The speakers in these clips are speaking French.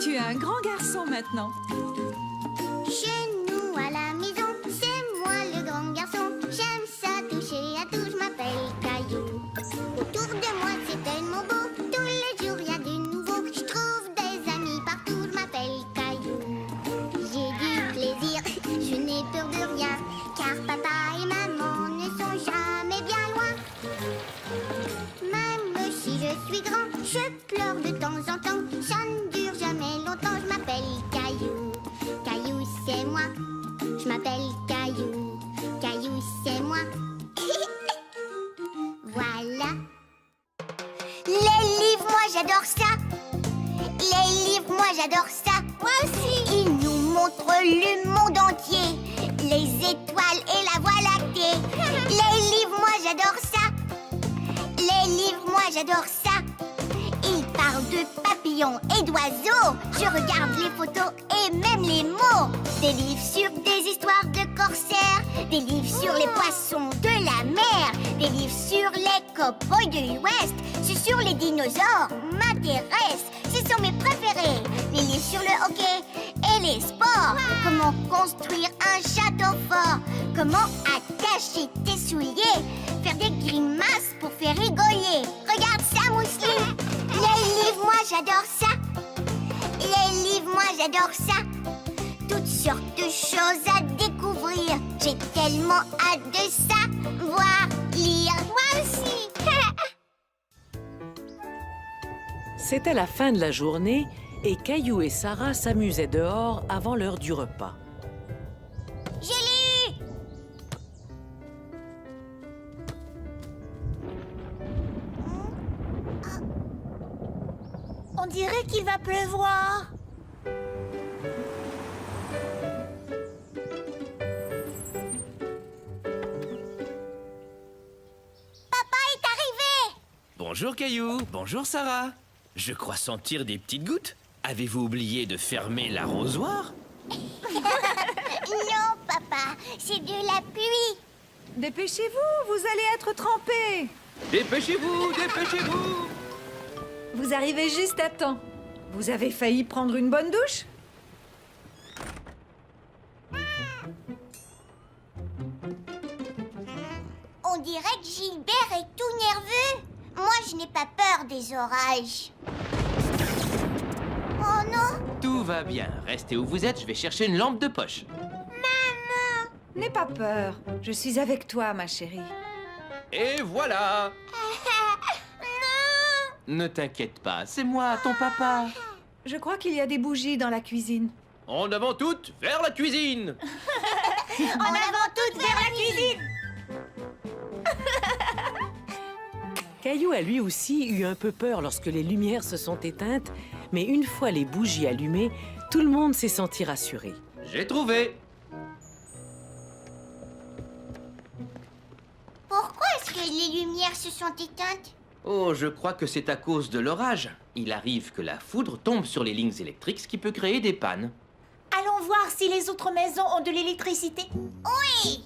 Tu es un grand garçon maintenant. Chez nous à la maison, c'est moi le grand garçon. J'aime ça toucher à tout, je m'appelle Caillou. Autour de moi c'est tellement beau, tous les jours y a du nouveau. Je trouve des amis partout, je m'appelle Caillou. J'ai du plaisir, je n'ai peur de rien, car papa et maman ne sont jamais bien loin. Même si je suis grand, je pleure de temps en temps. Ça ne dure jamais longtemps, je m'appelle Caillou. Caillou, c'est moi. Je m'appelle Caillou. Caillou, c'est moi. Voilà. Les livres, moi j'adore ça. Les livres, moi j'adore ça. Moi aussi. Ils nous montrent le monde entier. Les étoiles et la voie lactée. Les livres, moi j'adore ça. Les livres, moi j'adore ça. Ils parlent de papillons et d'oiseaux. Je regarde les photos et même les mots. Des livres sur des histoires de corsaires. Des livres sur les poissons de la mer. Des livres sur les cow-boys de l'Ouest. Ceux sur les dinosaures m'intéressent. Ce sont mes préférés. Les livres sur le hockey et les sports. Comment construire un château fort. Comment attacher tes souliers. Faire des grimaces pour faire rigoler. Regarde ça, Mousseline. Les livres, moi j'adore ça. Les livres, moi j'adore ça. Toutes sortes de choses à découvrir. J'ai tellement hâte de ça. Voir, lire, moi aussi. C'était la fin de la journée et Caillou et Sarah s'amusaient dehors avant l'heure du repas. Je l'ai eu. On dirait qu'il va pleuvoir. Papa est arrivé. Bonjour Caillou, bonjour Sarah. Je crois sentir des petites gouttes. Avez-vous oublié de fermer l'arrosoir? Non, papa, c'est de la pluie. Dépêchez-vous, vous allez être trempés. Dépêchez-vous, dépêchez-vous! Vous arrivez juste à temps. Vous avez failli prendre une bonne douche? On dirait que Gilbert est tout nerveux. Moi, je n'ai pas peur des orages. Oh non! Tout va bien. Restez où vous êtes, je vais chercher une lampe de poche. N'aie pas peur. Je suis avec toi, ma chérie. Et voilà! Non! Ne t'inquiète pas, c'est moi, ton papa. Je crois qu'il y a des bougies dans la cuisine. En avant toutes, vers la cuisine! En avant toutes vers la cuisine! Caillou a lui aussi eu un peu peur lorsque les lumières se sont éteintes, mais une fois les bougies allumées, tout le monde s'est senti rassuré. J'ai trouvé! Pourquoi est-ce que les lumières se sont éteintes? Oh, je crois que c'est à cause de l'orage. Il arrive que la foudre tombe sur les lignes électriques, ce qui peut créer des pannes. Allons voir si les autres maisons ont de l'électricité. Oui!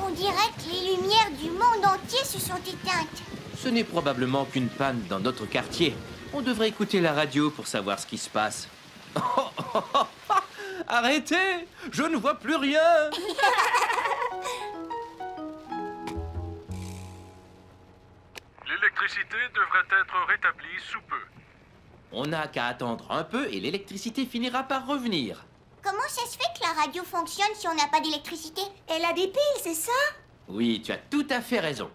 On dirait que les lumières du monde entier se sont éteintes. Ce n'est probablement qu'une panne dans notre quartier. On devrait écouter la radio pour savoir ce qui se passe. Arrêtez! Je ne vois plus rien! L'électricité devrait être rétablie sous peu. On n'a qu'à attendre un peu et l'électricité finira par revenir. Comment ça se fait que la radio fonctionne si on n'a pas d'électricité? Elle a des piles, c'est ça? Oui, tu as tout à fait raison.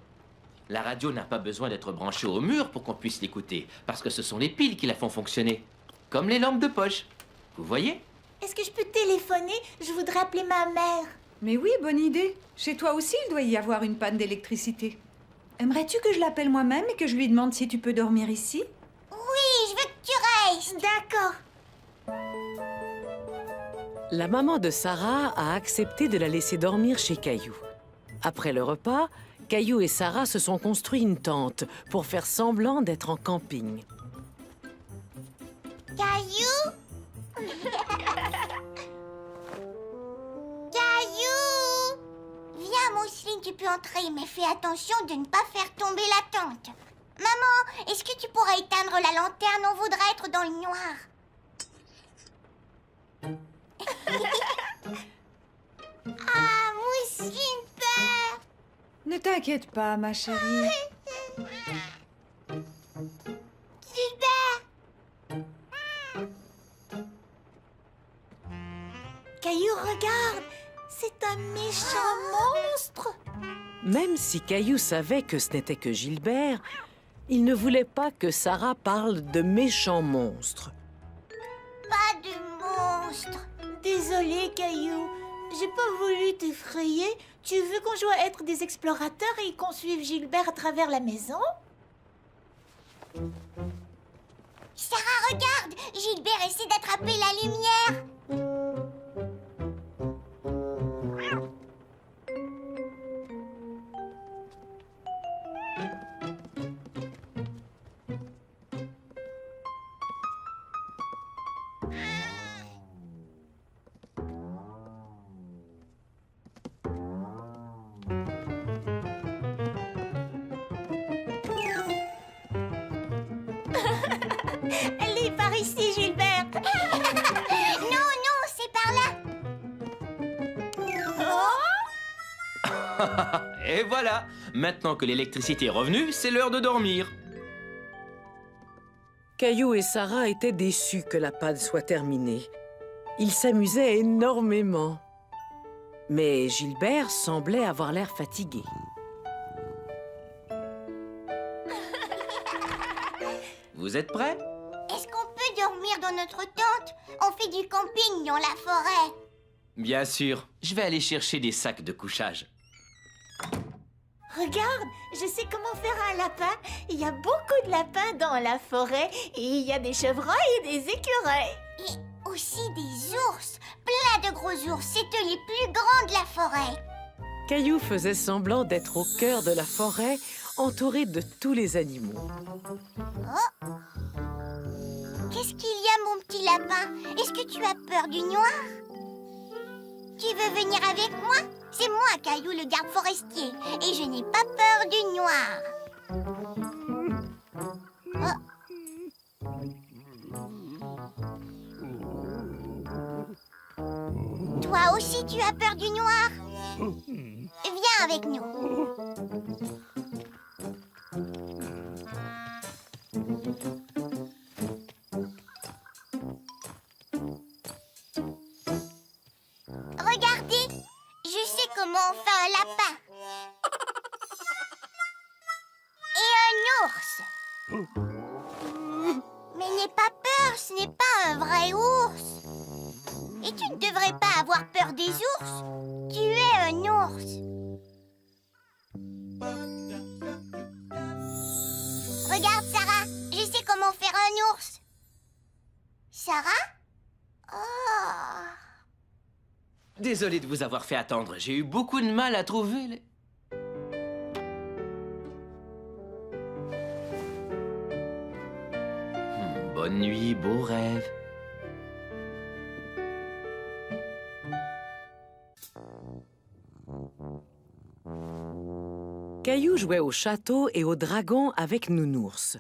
La radio n'a pas besoin d'être branchée au mur pour qu'on puisse l'écouter, parce que ce sont les piles qui la font fonctionner. Comme les lampes de poche. Vous voyez? Est-ce que je peux téléphoner? Je voudrais appeler ma mère. Mais oui, bonne idée. Chez toi aussi, il doit y avoir une panne d'électricité. Aimerais-tu que je l'appelle moi-même et que je lui demande si tu peux dormir ici? Oui, je veux que tu restes. D'accord. La maman de Sarah a accepté de la laisser dormir chez Caillou. Après le repas, Caillou et Sarah se sont construit une tente pour faire semblant d'être en camping. Caillou? Caillou? Mousseline, tu peux entrer, mais fais attention de ne pas faire tomber la tente. Maman, est-ce que tu pourras éteindre la lanterne? On voudrait être dans le noir. Ah, Mousseline peur. Ne t'inquiète pas, ma chérie. Gilbert. Caillou, regarde, c'est un méchant monstre. Même si Caillou savait que ce n'était que Gilbert, il ne voulait pas que Sarah parle de méchants monstres. Pas de monstre. Désolé, Caillou. J'ai pas voulu t'effrayer. Tu veux qu'on joue à être des explorateurs et qu'on suive Gilbert à travers la maison? Sarah, regarde. Gilbert essaie d'attraper la lumière. Elle est par ici, Gilbert. Non, non, c'est par là. Et voilà. Maintenant que l'électricité est revenue, c'est l'heure de dormir. Caillou et Sarah étaient déçus que la panne soit terminée. Ils s'amusaient énormément. Mais Gilbert semblait avoir l'air fatigué. Vous êtes prêts? Est-ce qu'on peut dormir dans notre tente? On fait du camping dans la forêt. Bien sûr. Je vais aller chercher des sacs de couchage. Regarde, je sais comment faire un lapin. Il y a beaucoup de lapins dans la forêt et il y a des chevreuils et des écureuils. Et aussi des ours. Plein de gros ours. C'est eux les plus grands de la forêt. Caillou faisait semblant d'être au cœur de la forêt, entouré de tous les animaux. Qu'est-ce qu'il y a, mon petit lapin? Est-ce que tu as peur du noir? Tu veux venir avec moi? C'est moi, Caillou, le garde forestier. Et je n'ai pas peur du noir. Toi aussi, tu as peur du noir? Viens avec nous. Regardez, je sais comment on fait un lapin. Et un ours. Mais n'aie pas peur, ce n'est pas un vrai ours. Et tu ne devrais pas avoir peur des ours. Tu es un ours. Regarde, Sarah, je sais comment faire un ours. Sarah? Oh. Désolé de vous avoir fait attendre. J'ai eu beaucoup de mal à trouver les... Bonne nuit, beau rêve. Caillou jouait au château et au dragon avec Nounours.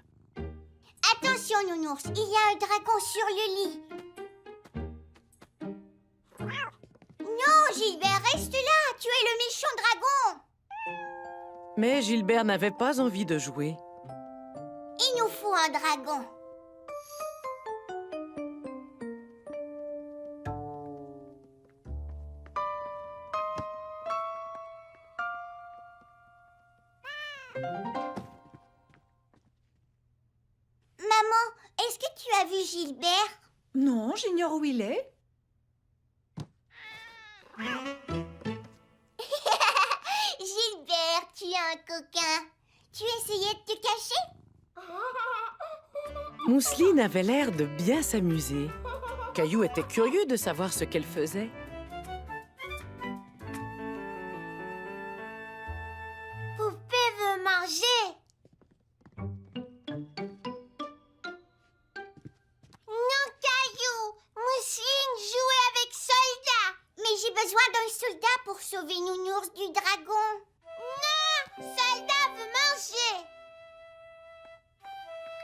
Attention, Nounours, il y a un dragon sur le lit. Non, Gilbert, reste là. Tu es le méchant dragon. Mais Gilbert n'avait pas envie de jouer. Il nous faut un dragon. Maman, est-ce que tu as vu Gilbert? Non, j'ignore où il est. Gilbert, tu es un coquin. Tu essayais de te cacher? Mousseline avait l'air de bien s'amuser. Caillou était curieux de savoir ce qu'elle faisait. Poupée veut manger. Non, Caillou. Mousseline jouait avec Soldat. Mais j'ai besoin besoin d'un soldat pour sauver Nounours du dragon. Non, soldat veut manger.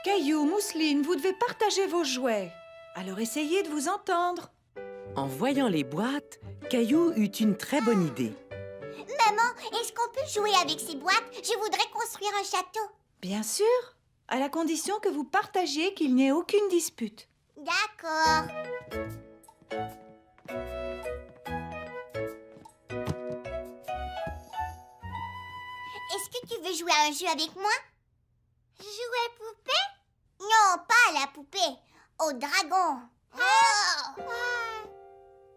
Caillou, Mousseline, vous devez partager vos jouets. Alors essayez de vous entendre. En voyant les boîtes, Caillou eut une très bonne idée. Maman, est-ce qu'on peut jouer avec ces boîtes? Je voudrais construire un château. Bien sûr, à la condition que vous partagiez qu'il n'y ait aucune dispute. D'accord. Est-ce que tu veux jouer à un jeu avec moi? Jouer poupée? Non, pas à la poupée, au dragon.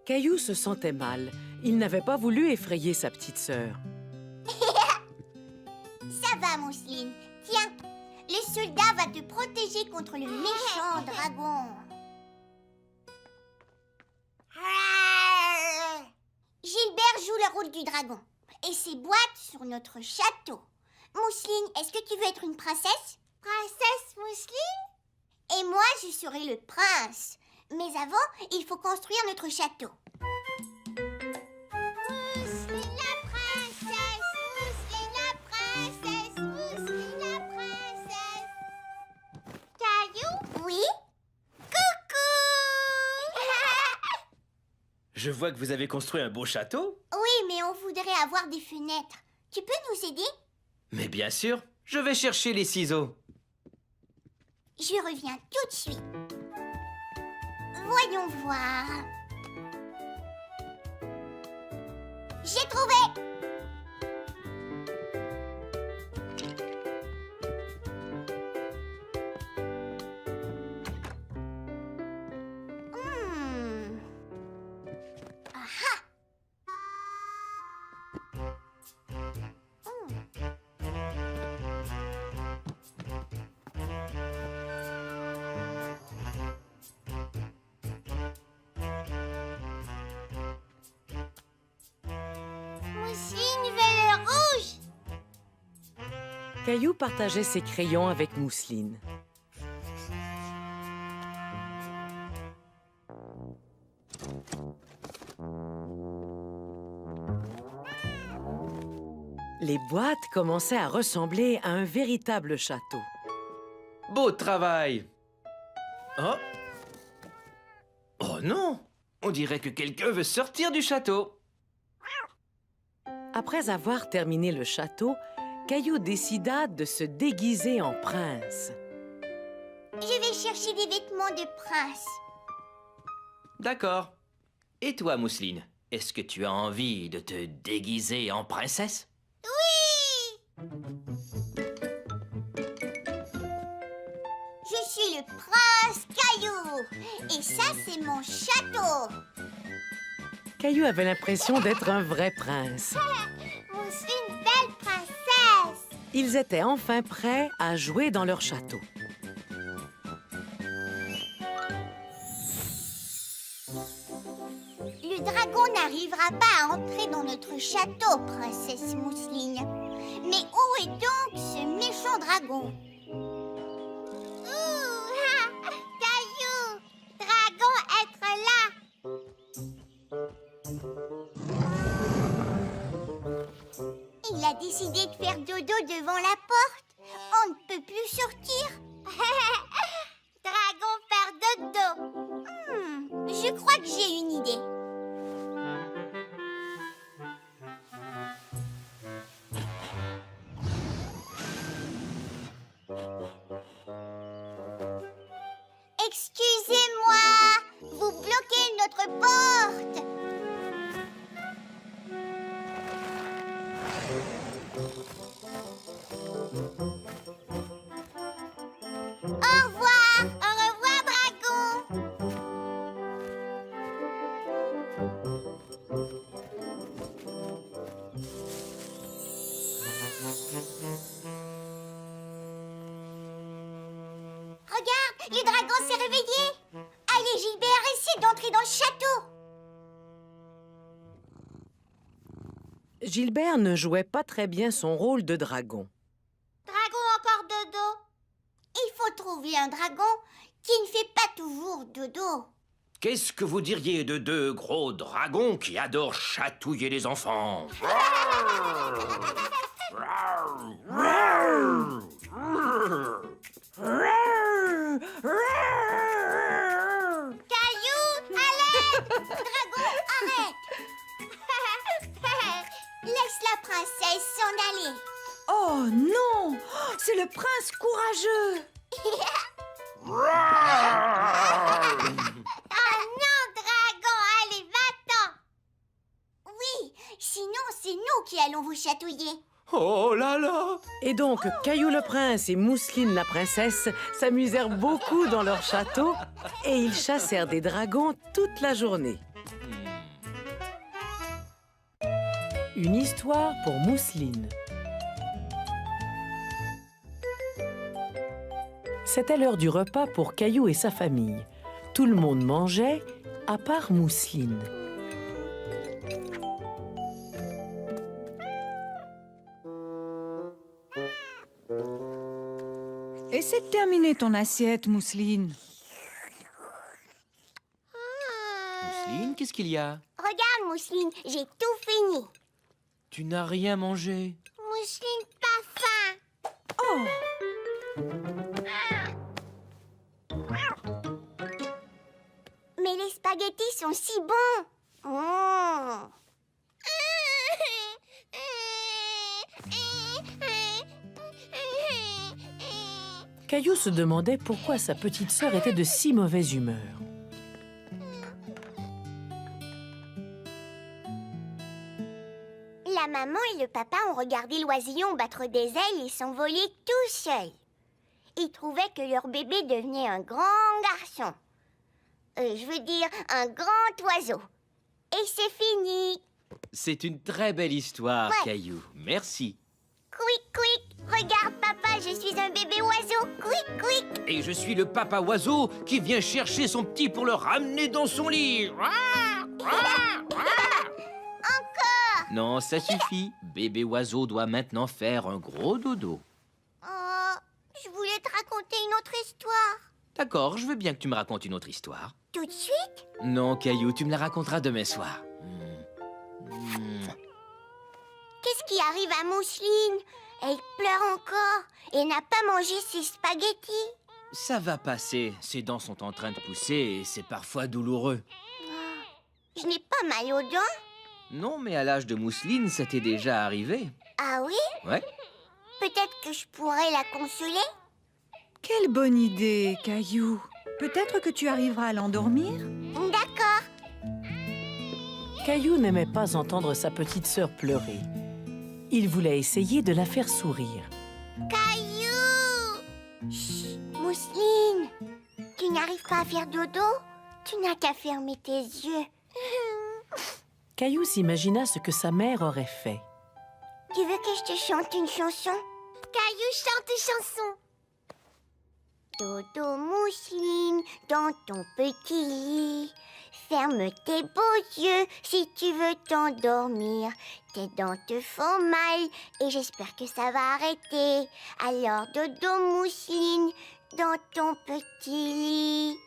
Caillou se sentait mal. Il n'avait pas voulu effrayer sa petite sœur. Ça va, Mousseline. Tiens, le soldat va te protéger contre le méchant dragon. Gilbert joue le rôle du dragon et ses boîtes sur notre château. Mousseline, est-ce que tu veux être une princesse? Princesse Mousseline? Et moi, je serai le prince. Mais avant, il faut construire notre château. Mousseline la princesse, Mousseline la princesse, Mousseline la princesse. Caillou? Oui? Coucou! Je vois que vous avez construit un beau château. Oui, mais on voudrait avoir des fenêtres. Tu peux nous aider? Mais bien sûr, je vais chercher les ciseaux. Je reviens tout de suite. Voyons voir. J'ai trouvé! Aha! Mousseline veut le rouge! Caillou partageait ses crayons avec Mousseline. Les boîtes commençaient à ressembler à un véritable château. Beau travail. Oh. Oh non. On dirait que quelqu'un veut sortir du château. Après avoir terminé le château, Caillou décida de se déguiser en prince. Je vais chercher des vêtements de prince. D'accord. Et toi, Mousseline, est-ce que tu as envie de te déguiser en princesse? Oui! Je suis le prince Caillou. Et ça, c'est mon château. Caillou avait l'impression d'être un vrai prince. Mousseline, belle princesse. Ils étaient enfin prêts à jouer dans leur château. Le dragon n'arrivera pas à entrer dans notre château, princesse Mousseline. Mais où est donc ce méchant dragon? Ouh, ah, Caillou! Dragon, être là! Il a décidé de faire dodo devant la porte. On ne peut plus sortir. Dragon faire dodo. Je crois que j'ai une idée. Excusez-moi, vous bloquez notre porte. Au revoir, dragon. Regarde, le dragon s'est réveillé. Allez, Gilbert, essaie d'entrer dans le château. Gilbert ne jouait pas très bien son rôle de dragon. Dragon encore dodo. Il faut trouver un dragon qui ne fait pas toujours dodo. Qu'est-ce que vous diriez de deux gros dragons qui adorent chatouiller les enfants? Caillou, allez! Dragon, arrête! Laisse la princesse s'en aller. Oh non! C'est le prince courageux! Ah non, dragon, allez, va-t'en! Oui, sinon c'est nous qui allons vous chatouiller. Oh là là! Et donc, Caillou le prince et Mousseline la princesse s'amusèrent beaucoup dans leur château et ils chassèrent des dragons toute la journée. Une histoire pour Mousseline. C'était l'heure du repas pour Caillou et sa famille. Tout le monde mangeait, à part Mousseline. Essaie de terminer ton assiette, Mousseline. Mousseline, qu'est-ce qu'il y a? Regarde, Mousseline, j'ai tout fini. Tu n'as rien mangé. Mousseline, pas faim. Oh! Mais les spaghettis sont si bons. Oh. Caillou se demandait pourquoi sa petite sœur était de si mauvaise humeur. La maman et le papa ont regardé l'oisillon battre des ailes et s'envoler tout seuls. Ils trouvaient que leur bébé devenait un grand garçon. Je veux dire, un grand oiseau. Et c'est fini. C'est une très belle histoire, Ouais. Caillou. Merci. Quick, quick. Regarde, papa, je suis un bébé oiseau. Quick, quick. Et je suis le papa oiseau qui vient chercher son petit pour le ramener dans son lit. Non, ça suffit. Bébé oiseau doit maintenant faire un gros dodo. Oh, je voulais te raconter une autre histoire. D'accord, je veux bien que tu me racontes une autre histoire. Tout de suite? Non, Caillou, tu me la raconteras demain soir. Qu'est-ce qui arrive à Mousseline? Elle pleure encore et n'a pas mangé ses spaghettis. Ça va passer. Ses dents sont en train de pousser et c'est parfois douloureux. Je n'ai pas mal aux dents. Non, mais à l'âge de Mousseline, ça t'est déjà arrivé. Ah oui? Ouais. Peut-être que je pourrais la consoler? Quelle bonne idée, Caillou. Peut-être que tu arriveras à l'endormir? D'accord. Caillou n'aimait pas entendre sa petite sœur pleurer. Il voulait essayer de la faire sourire. Caillou! Chut, Mousseline, tu n'arrives pas à faire dodo? Tu n'as qu'à fermer tes yeux. Caillou s'imagina ce que sa mère aurait fait. Tu veux que je te chante une chanson? Caillou chante une chanson. Dodo Mousseline, dans ton petit lit. Ferme tes beaux yeux si tu veux t'endormir. Tes dents te font mal et j'espère que ça va arrêter. Alors Dodo Mousseline, dans ton petit lit.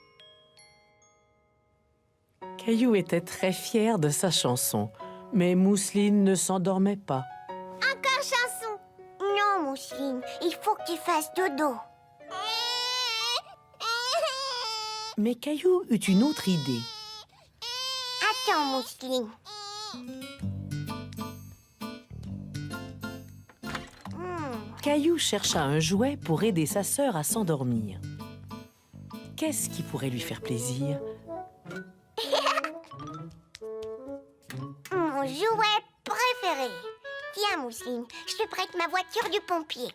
Caillou était très fier de sa chanson, mais Mousseline ne s'endormait pas. Encore chanson. Non Mousseline, il faut que tu fasses dodo. Mais Caillou eut une autre idée. Attends Mousseline. Caillou chercha un jouet pour aider sa sœur à s'endormir. Qu'est-ce qui pourrait lui faire plaisir? Mon jouet préféré. Tiens, Mousseline, je te prête ma voiture du pompier.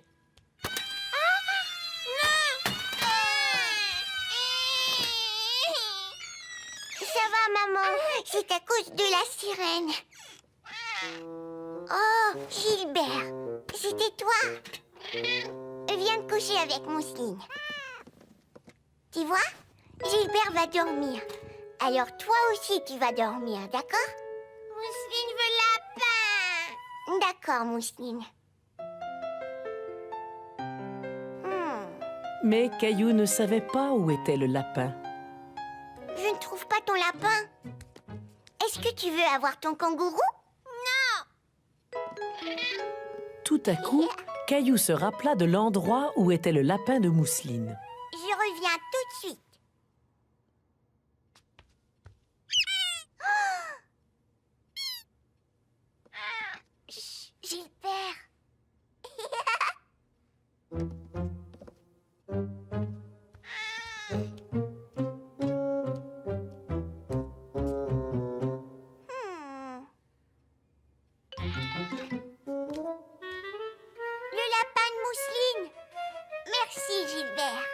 Ça va, maman. C'est à cause de la sirène. Oh, Gilbert, c'était toi? Viens te coucher avec Mousseline. Tu vois, Gilbert va dormir. Alors toi aussi, tu vas dormir, d'accord? Mousseline veut lapin. D'accord, Mousseline. Mais Caillou ne savait pas où était le lapin. Je Je ne trouve pas ton lapin. Est-ce que tu veux avoir ton kangourou? Tout à coup, Caillou se rappela de l'endroit où était le lapin de mousseline. Je reviens tout de suite. Chut, Gilbert. Le lapin de mousseline. Merci, Gilbert.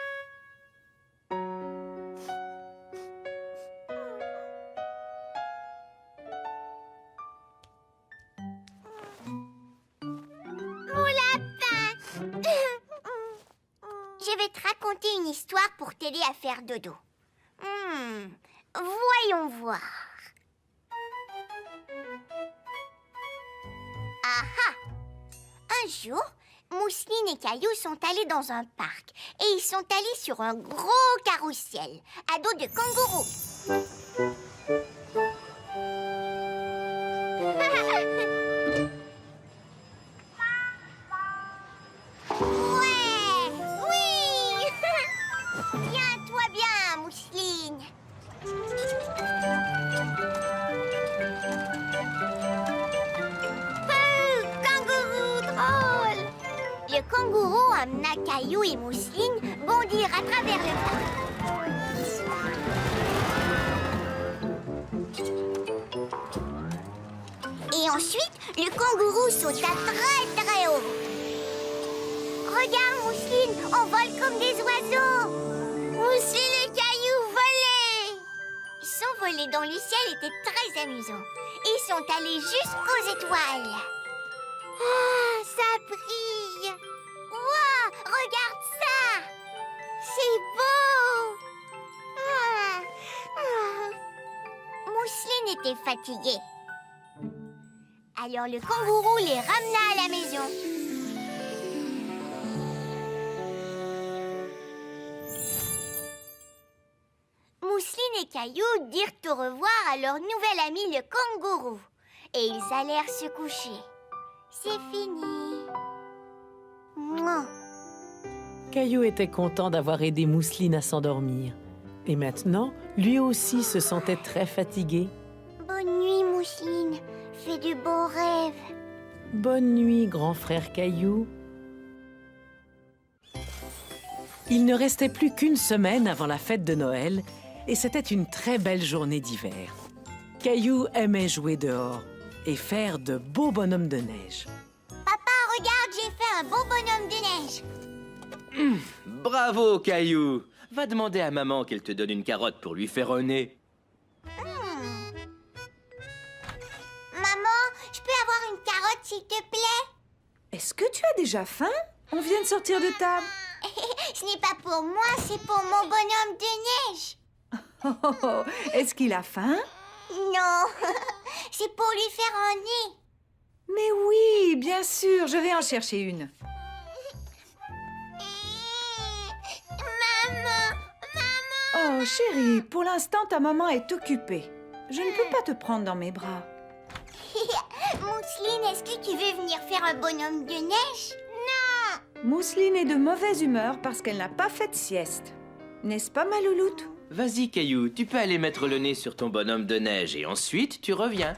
Mon lapin. Je vais te raconter une histoire pour t'aider à faire dodo. Voyons voir. Ah ah! Un jour, Mousseline et Caillou sont allés dans un parc et ils sont allés sur un gros carrousel à dos de kangourou. Ouais! Oui! Tiens-toi bien, Mousseline. Kangourou drôle! Le kangourou amena Caillou et Mousseline bondir à travers le parc. Et ensuite, le kangourou sauta très très haut. Regarde, Mousseline, on vole comme des oiseaux. Mousseline et Caillou volaient. S'envoler dans le ciel était très amusant. Ils sont allés jusqu'aux étoiles. Ah, ça brille. Waouh, regarde ça. C'est beau. Mousseline était fatiguée. Alors le kangourou les ramena à la maison. Mousseline et Caillou dirent au revoir à leur nouvel ami le kangourou. Et ils allèrent se coucher. C'est fini. Mouah. Caillou était content d'avoir aidé Mousseline à s'endormir. Et maintenant, lui aussi se sentait très fatigué. Bonne nuit, Mousseline. Fais de beaux rêves. Bonne nuit, grand frère Caillou. Il ne restait plus qu'une semaine avant la fête de Noël et c'était une très belle journée d'hiver. Caillou aimait jouer dehors et faire de beaux bonhommes de neige. Papa, regarde, j'ai fait un beau bonhomme de neige. Bravo, Caillou. Va demander à maman qu'elle te donne une carotte pour lui faire un nez. Maman, je peux avoir une carotte, s'il te plaît? Est-ce que tu as déjà faim? On vient de sortir de table. Ce n'est pas pour moi, c'est pour mon bonhomme de neige. Oh, oh, oh. Est-ce qu'il a faim? Non, c'est pour lui faire un nez. Mais oui, bien sûr, je vais en chercher une. Maman, Oh, chérie, pour l'instant, ta maman est occupée. Je ne peux pas te prendre dans mes bras. Mousseline, est-ce que tu veux venir faire un bonhomme de neige? Non. Mousseline est de mauvaise humeur parce qu'elle n'a pas fait de sieste. N'est-ce pas, ma louloute? Vas-y, Caillou, tu peux aller mettre le nez sur ton bonhomme de neige et ensuite tu reviens.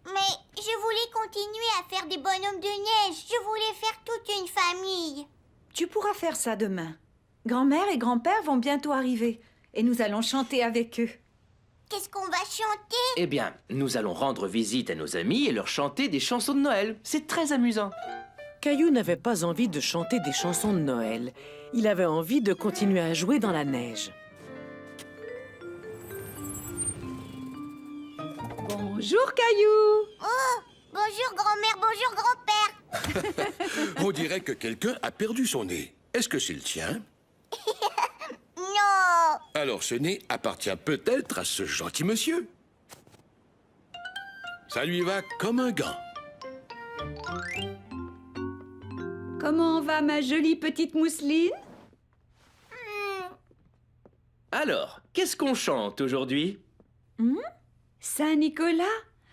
Mais je voulais continuer à faire des bonhommes de neige. Je voulais faire toute une famille. Tu pourras faire ça demain. Grand-mère et grand-père vont bientôt arriver et nous allons chanter avec eux. Qu'est-ce qu'on va chanter? Eh bien, nous allons rendre visite à nos amis et leur chanter des chansons de Noël. C'est très amusant. Caillou n'avait pas envie de chanter des chansons de Noël. Il avait envie de continuer à jouer dans la neige. Bonjour, Caillou! Oh, bonjour grand-mère, bonjour grand-père. On dirait que quelqu'un a perdu son nez. Est-ce que c'est le tien? Non. Alors ce nez appartient peut-être à ce gentil monsieur. Ça lui va comme un gant. Comment va ma jolie petite Mousseline? Alors, qu'est-ce qu'on chante aujourd'hui? Saint-Nicolas,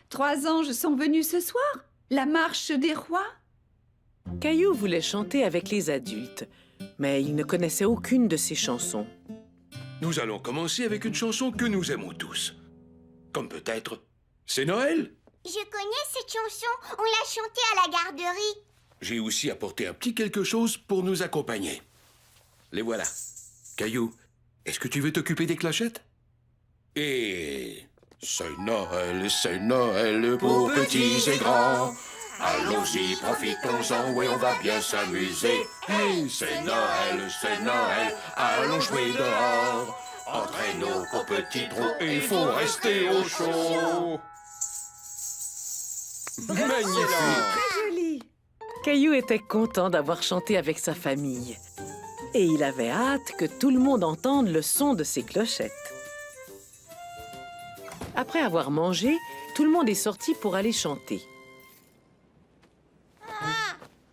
3 anges sont venus ce soir. La marche des rois. Caillou voulait chanter avec les adultes, mais il ne connaissait aucune de ces chansons. Nous allons commencer avec une chanson que nous aimons tous. Comme peut-être « C'est Noël ». Je connais cette chanson, on l'a chantée à la garderie. J'ai aussi apporté un petit quelque chose pour nous accompagner. Les voilà. Caillou, est-ce que tu veux t'occuper des clochettes? Et... C'est Noël pour petits et grands. Allons-y, profitons-en, oui, on va bien s'amuser. Hey, c'est Noël, allons jouer dehors. Entraînons au petit trou, il faut rester au chaud. Magnifique! Très joli. Caillou était content d'avoir chanté avec sa famille. Et il avait hâte que tout le monde entende le son de ses clochettes. Après avoir mangé, tout le monde est sorti pour aller chanter.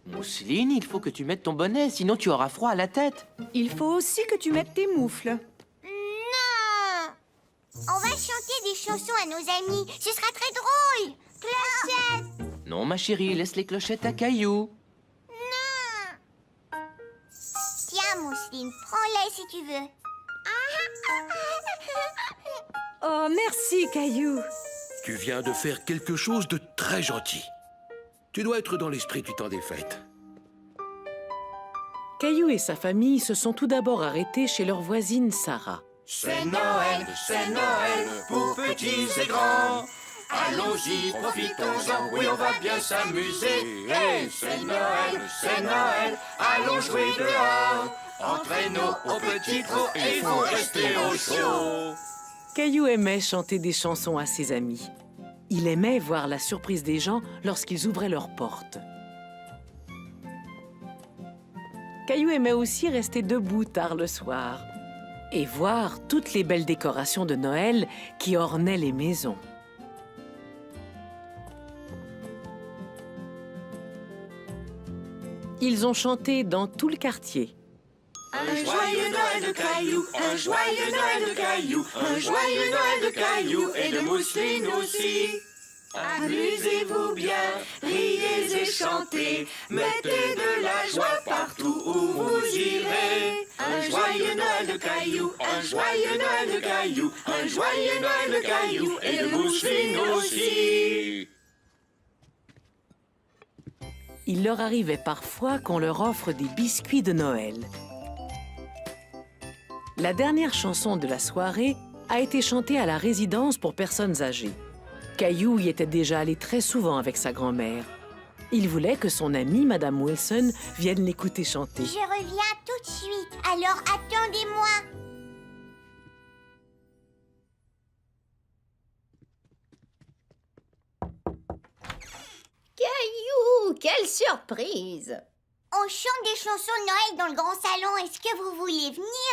Mousseline, il faut que tu mettes ton bonnet, sinon tu auras froid à la tête. Il faut aussi que tu mettes tes moufles. Non! On va chanter des chansons à nos amis. Ce sera très drôle. Clochette! Non, ma chérie, laisse les clochettes à Caillou. Tiens, Mousseline, prends-les si tu veux. Oh, merci, Caillou. Tu viens de faire quelque chose de très gentil. Tu dois être dans l'esprit du temps des fêtes. Caillou et sa famille se sont tout d'abord arrêtés chez leur voisine Sarah. C'est Noël pour petits et grands. Allons-y, profitons-en, oui, on va bien s'amuser. Hey, c'est Noël, allons jouer dehors. Entraînons au petit trot, il faut rester au chaud. Caillou aimait chanter des chansons à ses amis. Il aimait voir la surprise des gens lorsqu'ils ouvraient leurs portes. Caillou aimait aussi rester debout tard le soir et voir toutes les belles décorations de Noël qui ornaient les maisons. Ils ont chanté dans tout le quartier. Un joyeux Noël de Caillou, un joyeux Noël de Caillou, un joyeux Noël de Caillou et de Mousseline aussi. Amusez-vous bien, riez et chantez, mettez de la joie partout où vous irez. Un joyeux Noël de Caillou, un joyeux Noël de Caillou, un joyeux Noël de Caillou et de Mousseline aussi. Il leur arrivait parfois qu'on leur offre des biscuits de Noël. La dernière chanson de la soirée a été chantée à la résidence pour personnes âgées. Caillou y était déjà allé très souvent avec sa grand-mère. Il voulait que son amie, Madame Wilson, vienne l'écouter chanter. Je reviens tout de suite, alors attendez-moi. Caillou, quelle surprise! On chante des chansons de Noël dans le grand salon. Est-ce que vous voulez venir?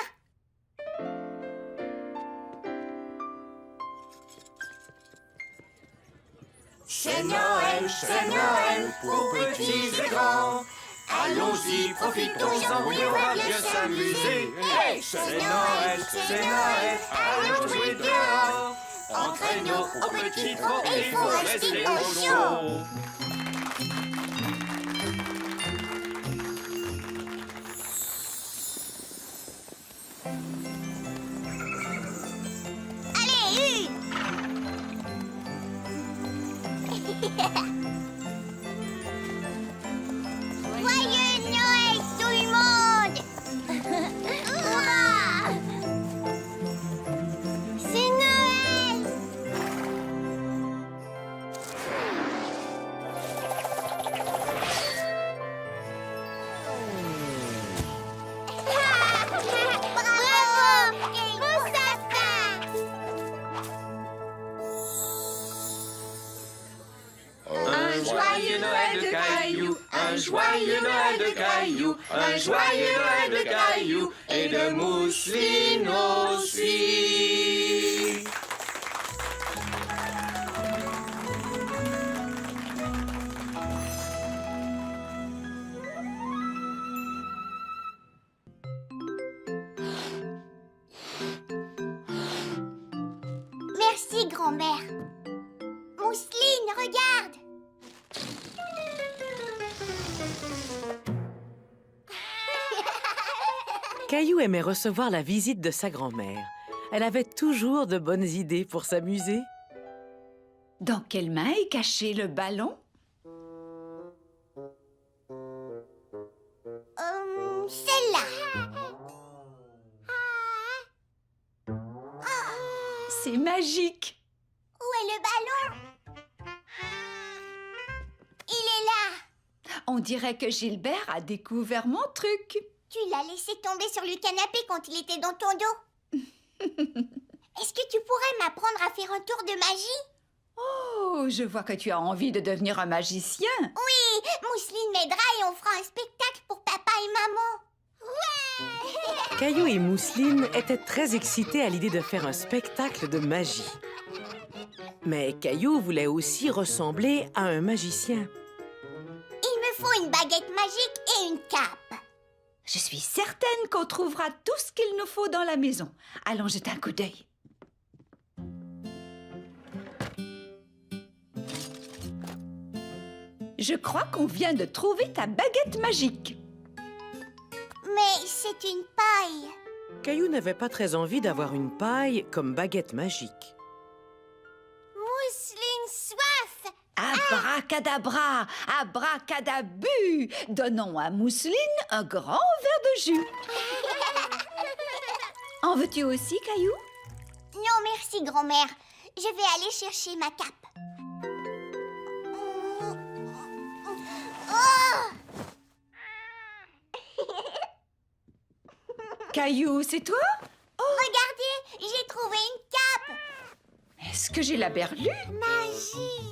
C'est Noël pour petits et grands. Allons-y, profitons-en, oui, on va bien s'amuser. Hey, c'est Noël, allons jouer dehors. Entraînons au petit trot, il faut rester au chaud. Allez, Joyeux Noël tout le monde. Hurrah! C'est Noël. Bravo! Bon sapin! Un joyeux Noël de Caillou, un joyeux Noël de Caillou, un joyeux Noël de Caillou et de Mousseline aussi. grand-mère. Mousseline, regarde. Caillou aimait recevoir la visite de sa grand-mère. Elle avait toujours de bonnes idées pour s'amuser. Dans quelle main est caché le ballon? Celle-là. C'est magique! Où est le ballon? Il est là. On dirait que Gilbert a découvert mon truc. Tu l'as laissé tomber sur le canapé quand il était dans ton dos. Est-ce que tu pourrais m'apprendre à faire un tour de magie? Oh, je vois que tu as envie de devenir un magicien. Oui, Mousseline m'aidera et on fera un spectacle pour papa et maman. Ouais. Caillou et Mousseline étaient très excités à l'idée de faire un spectacle de magie. Mais Caillou voulait aussi ressembler à un magicien. Il me faut une baguette magique et une cape. Je suis certaine qu'on trouvera tout ce qu'il nous faut dans la maison. Allons jeter un coup d'œil. Je crois qu'on vient de trouver ta baguette magique. Mais c'est une paille. Caillou n'avait pas très envie d'avoir une paille comme baguette magique. Mousseline soif. Abracadabra, abracadabu. Donnons à Mousseline un grand verre de jus. En veux-tu aussi, Caillou? Non, merci, grand-mère. Je vais aller chercher ma cape. Caillou, c'est toi? Regardez, j'ai trouvé une cape. Est-ce que j'ai la berlue? Magie.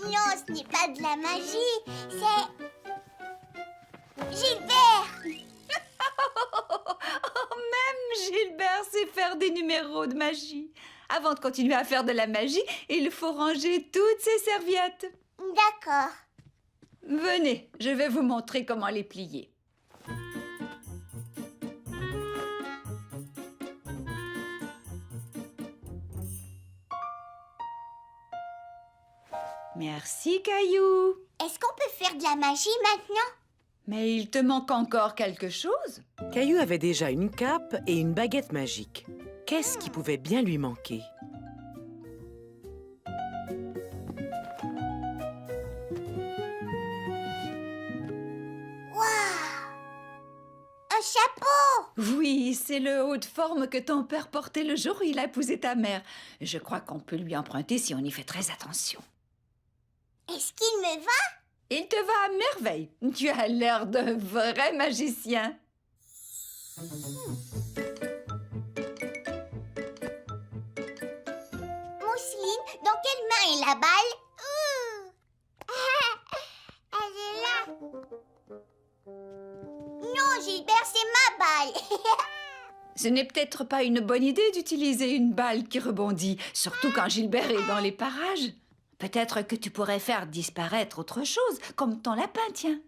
Non, ce n'est pas de la magie, c'est... Gilbert. Oh, même Gilbert sait faire des numéros de magie. Avant de continuer à faire de la magie, il faut ranger toutes ses serviettes. D'accord. Venez, je vais vous montrer comment les plier. Merci, Caillou. Est-ce qu'on peut faire de la magie maintenant? Mais il te manque encore quelque chose? Caillou avait déjà une cape et une baguette magique. Qu'est-ce qui pouvait bien lui manquer? Waouh! Un chapeau! Oui, c'est le haut de forme que ton père portait le jour où il a épousé ta mère. Je crois qu'on peut lui emprunter si on y fait très attention. Est-ce qu'il me va? Il te va à merveille. Tu as l'air d'un vrai magicien. Mousseline, dans quelle main est la balle? Elle est là. Non, Gilbert, c'est ma balle. Ce n'est peut-être pas une bonne idée d'utiliser une balle qui rebondit, surtout quand Gilbert est dans les parages. Peut-être que tu pourrais faire disparaître autre chose, comme ton lapin, tiens.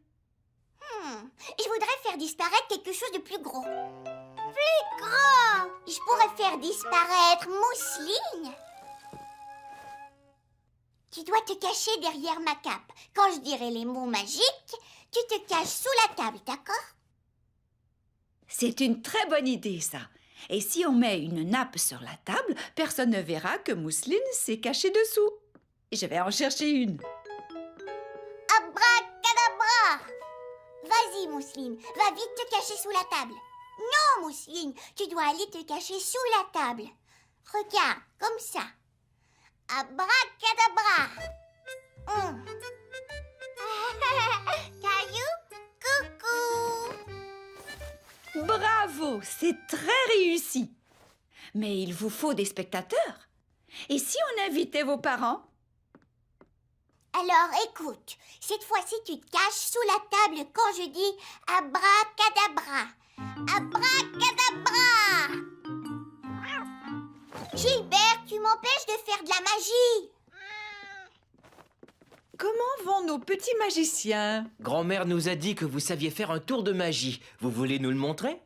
Je voudrais faire disparaître quelque chose de plus gros. Plus grand! Je pourrais faire disparaître Mousseline. Tu dois te cacher derrière ma cape. Quand je dirai les mots magiques, tu te caches sous la table, d'accord? C'est une très bonne idée, ça. Et si on met une nappe sur la table, personne ne verra que Mousseline s'est cachée dessous. Je vais en chercher une. Abracadabra! Vas-y, Mousseline, va vite te cacher sous la table. Non, Mousseline, tu dois aller te cacher sous la table. Regarde, comme ça. Abracadabra! Caillou, coucou! Bravo, c'est très réussi. Mais il vous faut des spectateurs. Et si on invitait vos parents? Alors, écoute, cette fois-ci, tu te caches sous la table quand je dis abracadabra. Abracadabra! Gilbert, tu m'empêches de faire de la magie. Comment vont nos petits magiciens? Grand-mère nous a dit que vous saviez faire un tour de magie. Vous voulez nous le montrer?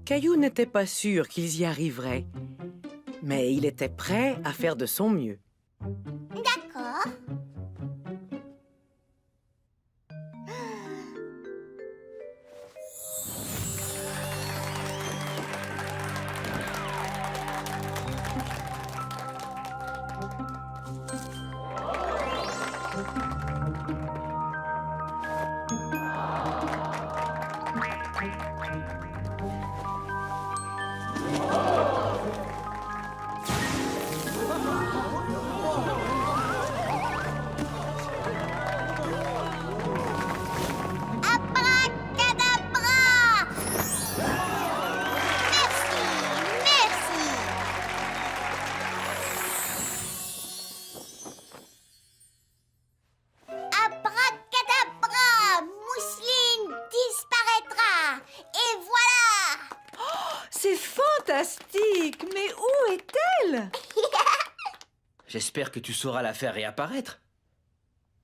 Caillou n'était pas sûr qu'ils y arriveraient. Mais il était prêt à faire de son mieux. D'accord. Abracadabra! Merci, merci. Abracadabra! Mousseline disparaîtra. Et voilà! C'est fantastique! Mais où est-elle? J'espère que tu sauras la faire réapparaître.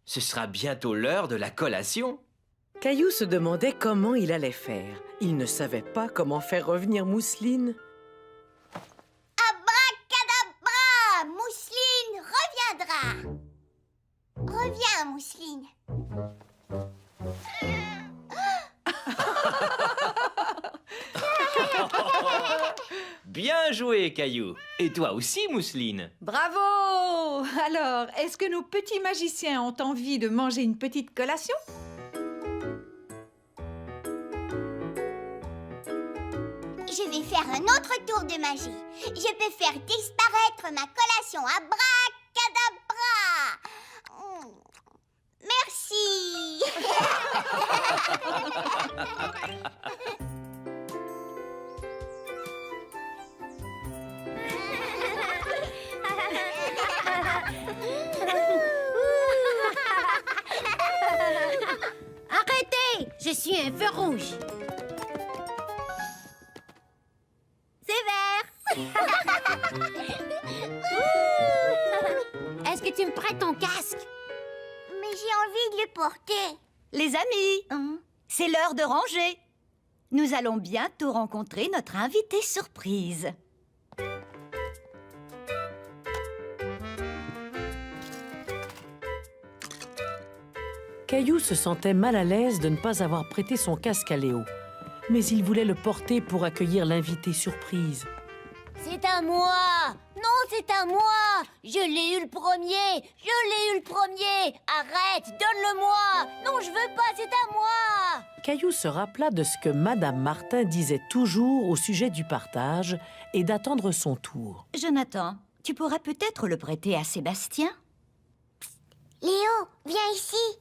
Ce sera bientôt l'heure de la collation. Caillou se demandait comment il allait faire. Il ne savait pas comment faire revenir Mousseline. Abracadabra! Mousseline reviendra. Reviens, Mousseline. Bien joué, Caillou. Et toi aussi, Mousseline. Bravo! Alors, est-ce que nos petits magiciens ont envie de manger une petite collation? Je vais faire un autre tour de magie. Je peux faire disparaître ma collation. Abracadabra! Merci. Arrêtez! Je suis un feu rouge. C'est vert. Est-ce que tu me prêtes ton casque? Mais j'ai envie de le porter. Les amis, c'est l'heure de ranger. Nous allons bientôt rencontrer notre invité surprise. Caillou se sentait mal à l'aise de ne pas avoir prêté son casque à Léo. Mais il voulait le porter pour accueillir l'invité surprise. C'est à moi! Non, c'est à moi! Je l'ai eu le premier! Je l'ai eu le premier! Arrête! Donne-le-moi! Non, je veux pas, c'est à moi! Caillou se rappela de ce que Madame Martin disait toujours au sujet du partage et d'attendre son tour. Jonathan, tu pourras peut-être le prêter à Sébastien? Léo, viens ici.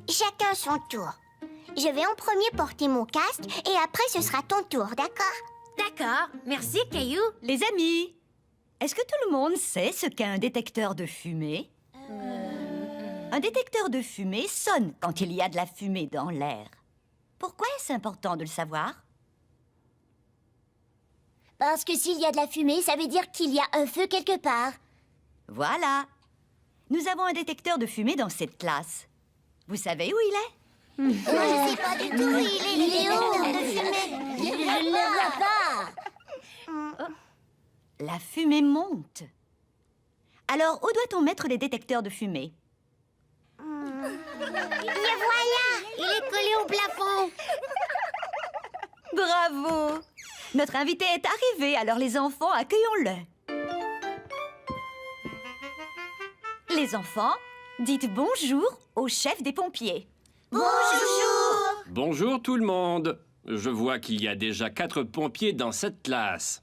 Chacun son tour. Je vais en premier porter mon casque et après ce sera ton tour, d'accord? D'accord, merci, Caillou. Les amis, est-ce que tout le monde sait ce qu'est un détecteur de fumée? Un détecteur de fumée sonne quand il y a de la fumée dans l'air. Pourquoi est-ce important de le savoir? Parce que s'il y a de la fumée, ça veut dire qu'il y a un feu quelque part. Voilà. Nous avons un détecteur de fumée dans cette classe. Vous savez où il est? Moi, je sais pas du tout où il est, Léo. De fumée. Je ne le vois pas. La fumée monte. Alors, où doit-on mettre les détecteurs de fumée? Le voilà. Il est collé au plafond. Bravo! Notre invité est arrivé, alors les enfants, accueillons-le. Les enfants, dites bonjour au chef des pompiers. Bonjour. Bonjour tout le monde. Je vois qu'il y a déjà 4 pompiers dans cette classe.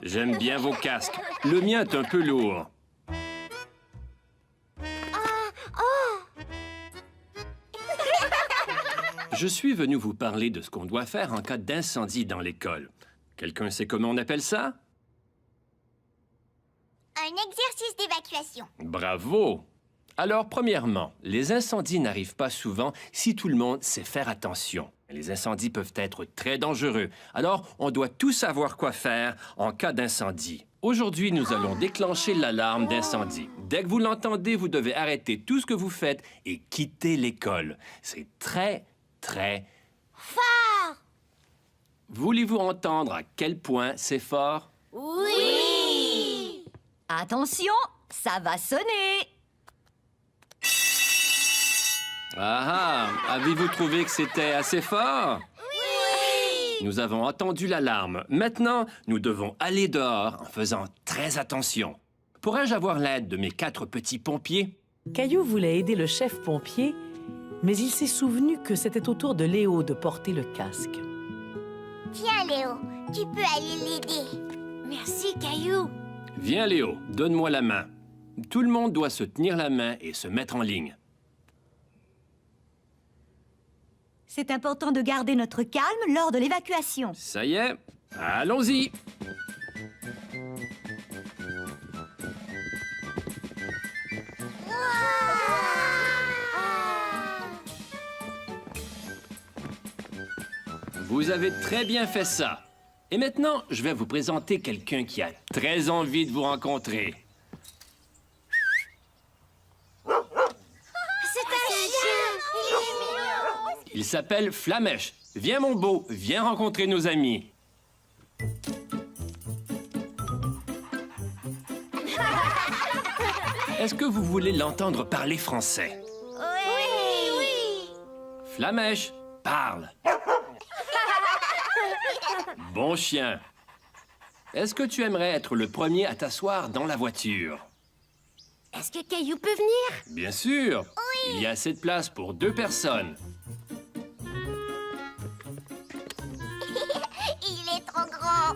J'aime bien vos casques. Le mien est un peu lourd. Je suis venu vous parler de ce qu'on doit faire en cas d'incendie dans l'école. Quelqu'un sait comment on appelle ça? Un exercice d'évacuation. Bravo! Alors, premièrement, les incendies n'arrivent pas souvent si tout le monde sait faire attention. Les incendies peuvent être très dangereux. Alors, on doit tous savoir quoi faire en cas d'incendie. Aujourd'hui, nous allons déclencher l'alarme d'incendie. Dès que vous l'entendez, vous devez arrêter tout ce que vous faites et quitter l'école. C'est très, très fort. Voulez-vous entendre à quel point c'est fort? Oui! Attention, ça va sonner. Ah ah! Avez-vous trouvé que c'était assez fort? Oui! Nous avons entendu l'alarme. Maintenant, nous devons aller dehors en faisant très attention. Pourrais-je avoir l'aide de mes 4 petits pompiers? Caillou voulait aider le chef pompier, mais il s'est souvenu que c'était au tour de Léo de porter le casque. Tiens, Léo, tu peux aller l'aider. Merci, Caillou. Viens, Léo, donne-moi la main. Tout le monde doit se tenir la main et se mettre en ligne. C'est important de garder notre calme lors de l'évacuation. Ça y est, allons-y. Vous avez très bien fait ça. Et maintenant, je vais vous présenter quelqu'un qui a très envie de vous rencontrer. C'est un chien! Il est mignon! Il s'appelle Flamèche. Viens, mon beau, viens rencontrer nos amis. Est-ce que vous voulez l'entendre parler français? Oui! Oui! Flamèche, parle. Bon chien. Est-ce que tu aimerais être le premier à t'asseoir dans la voiture? Est-ce que Caillou peut venir? Bien sûr. Il y a assez de place pour 2 personnes. Il est trop grand.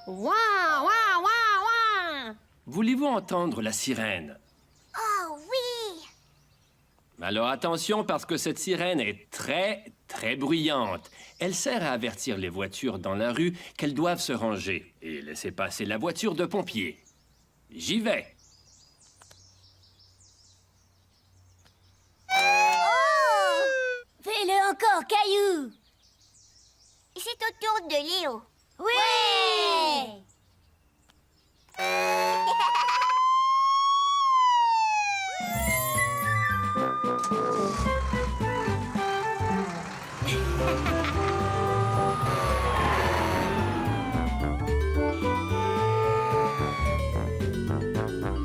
Ouah, ouah, ouah, ouah! Voulez-vous entendre la sirène? Oh oui! Alors attention parce que cette sirène est très, très bruyante. Elle sert à avertir les voitures dans la rue qu'elles doivent se ranger et laisser passer la voiture de pompier. J'y vais. Oh! Fais-le encore, Caillou! C'est au tour de Léo. Oui!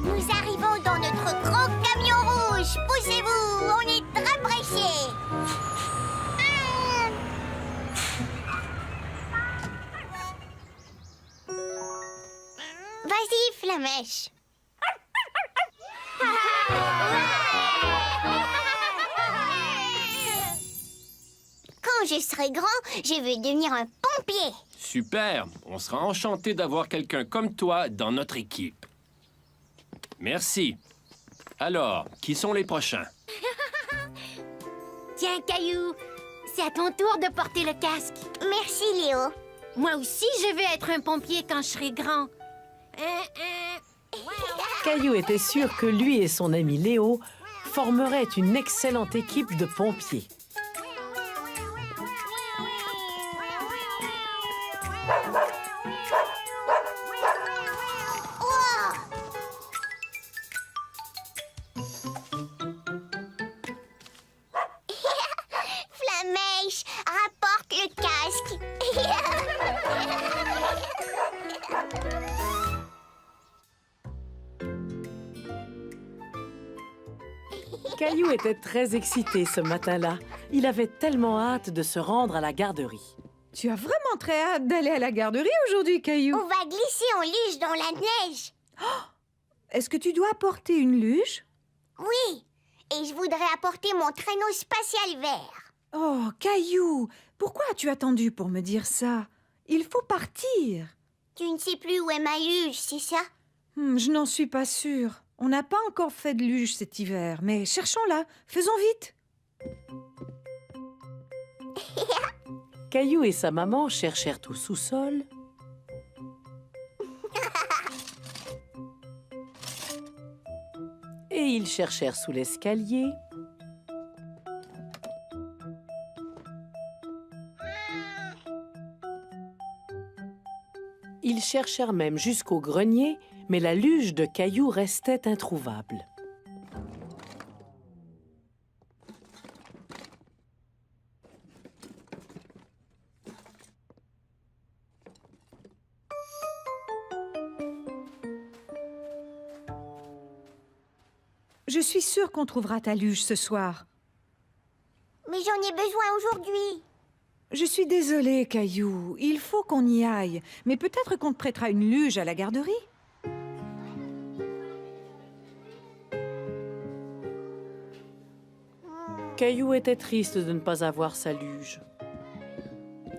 Nous arrivons dans notre grand camion rouge. Poussez-vous, on est très pressés. Vas-y, Flamèche. Quand je serai grand, je veux devenir un pompier. Super. On sera enchanté d'avoir quelqu'un comme toi dans notre équipe. Merci. Alors, qui sont les prochains? Tiens, Caillou, c'est à ton tour de porter le casque. Merci, Léo. Moi aussi, je vais être un pompier quand je serai grand. Caillou était sûr que lui et son ami Léo formeraient une excellente équipe de pompiers. Flamèche, rapporte le casque. Caillou était très excité ce matin-là. Il avait tellement hâte de se rendre à la garderie. Tu as vraiment très hâte d'aller à la garderie aujourd'hui, Caillou. On va glisser en luge dans la neige. Est-ce que tu dois apporter une luge? Oui, et je voudrais apporter mon traîneau spatial vert. Oh, Caillou, pourquoi as-tu attendu pour me dire ça? Il faut partir. Tu ne sais plus où est ma luge, c'est ça? Je n'en suis pas sûre. On n'a pas encore fait de luge cet hiver, mais cherchons-la. Faisons vite. Caillou et sa maman cherchèrent au sous-sol. Et ils cherchèrent sous l'escalier. Ils cherchèrent même jusqu'au grenier, mais la luge de Caillou restait introuvable. Je suis sûre qu'on trouvera ta luge ce soir. Mais j'en ai besoin aujourd'hui. Je suis désolée, Caillou. Il faut qu'on y aille. Mais peut-être qu'on te prêtera une luge à la garderie. Caillou était triste de ne pas avoir sa luge.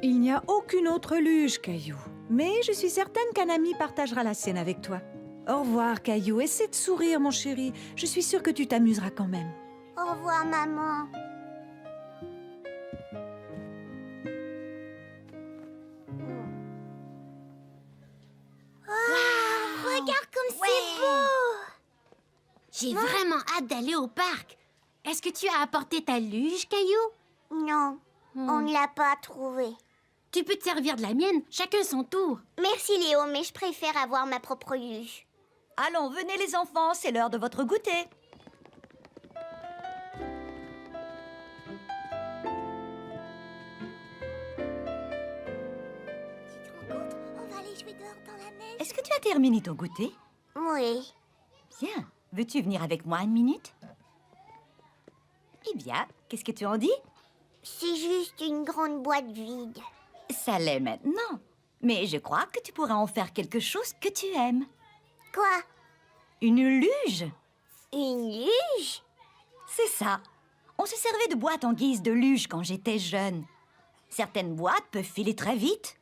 Il n'y a aucune autre luge, Caillou. Mais je suis certaine qu'un ami partagera la sienne avec toi. Au revoir, Caillou. Essaie de sourire, mon chéri. Je suis sûre que tu t'amuseras quand même. Au revoir, maman. Regarde comme c'est beau! J'ai vraiment hâte d'aller au parc. Est-ce que tu as apporté ta luge, Caillou? Non, on ne l'a pas trouvée. Tu peux te servir de la mienne, chacun son tour. Merci Léo, mais je préfère avoir ma propre luge. Allons, venez les enfants, c'est l'heure de votre goûter. On va aller jouer dehors dans la neige. Est-ce que tu as terminé ton goûter? Oui. Bien. Veux-tu venir avec moi une minute? Eh bien, qu'est-ce que tu en dis? C'est juste une grande boîte vide. Ça l'est maintenant. Mais je crois que tu pourras en faire quelque chose que tu aimes. Quoi? Une luge? Une luge? C'est ça. On se servait de boîtes en guise de luge quand j'étais jeune. Certaines boîtes peuvent filer très vite.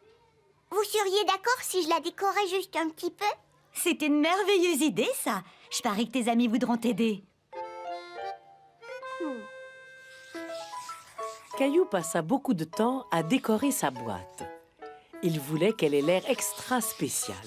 Vous seriez d'accord si je la décorais juste un petit peu? C'est une merveilleuse idée, ça. Je parie que tes amis voudront t'aider. Caillou passa beaucoup de temps à décorer sa boîte. Il voulait qu'elle ait l'air extra spéciale.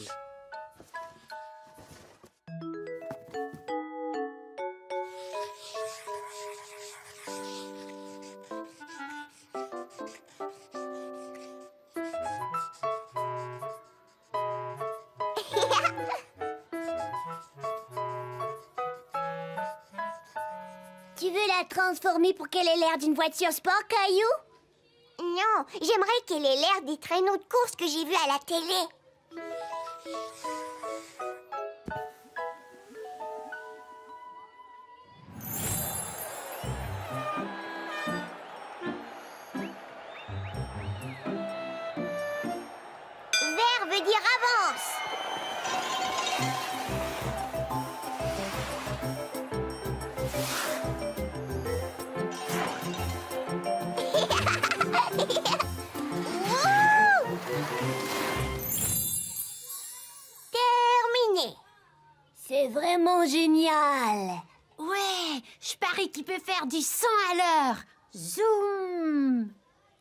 Tu veux la transformer pour qu'elle ait l'air d'une voiture sport, Caillou? Non, j'aimerais qu'elle ait l'air des traîneaux de course que j'ai vus à la télé. Vert veut dire avance. Terminé. C'est vraiment génial. Ouais, je parie qu'il peut faire du 100 à l'heure. Zoom.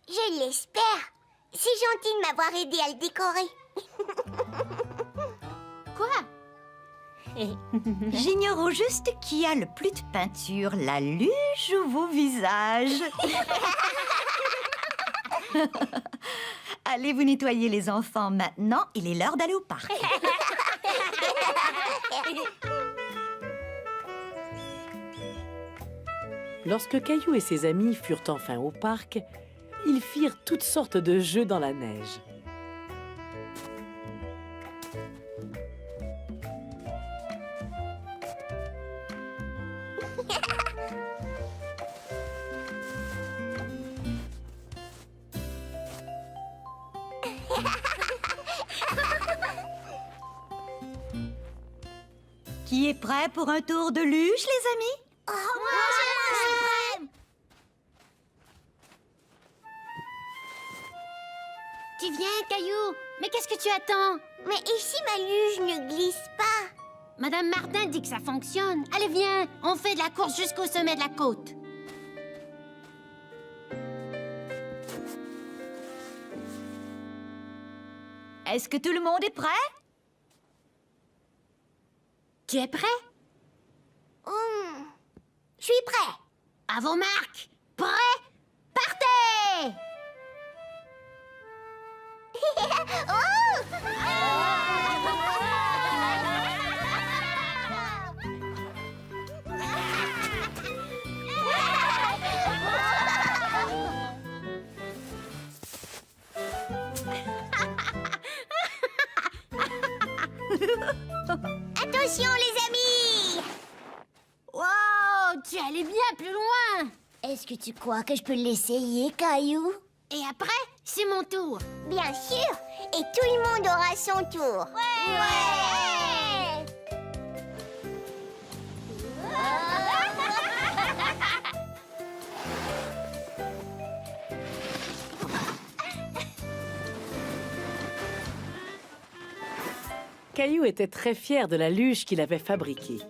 Je l'espère. C'est gentil de m'avoir aidé à le décorer. Quoi? J'ignore au juste qui a le plus de peinture, la luge ou vos visages. Allez vous nettoyer les enfants maintenant, il est l'heure d'aller au parc. Lorsque Caillou et ses amis furent enfin au parc, ils firent toutes sortes de jeux dans la neige. Qui est prêt pour un tour de luge, les amis? Tu viens, Caillou? Mais qu'est-ce que tu attends? Mais ici, ma luge ne glisse pas. Madame Martin dit que ça fonctionne. Allez, viens, on fait de la course jusqu'au sommet de la côte. Est-ce que tout le monde est prêt? Tu es prêt? Je suis prêt. À vos marques. Prêt? Partez! Attention, les amis! Wow! aller bien plus loin. Est-ce que tu crois que je peux l'essayer, Caillou? Et après, c'est mon tour. Bien sûr. Et tout le monde aura son tour. Ouais! Caillou était très fier de la luge qu'il avait fabriquée.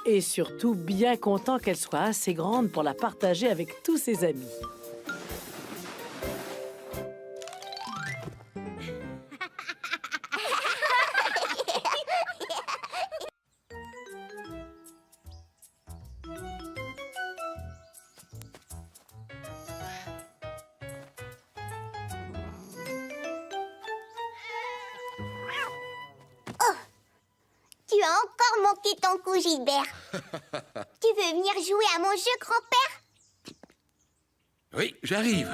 Et surtout bien content qu'elle soit assez grande pour la partager avec tous ses amis. Tu as encore manqué ton coup, Gilbert. Tu veux venir jouer à mon jeu, grand-père? Oui, j'arrive.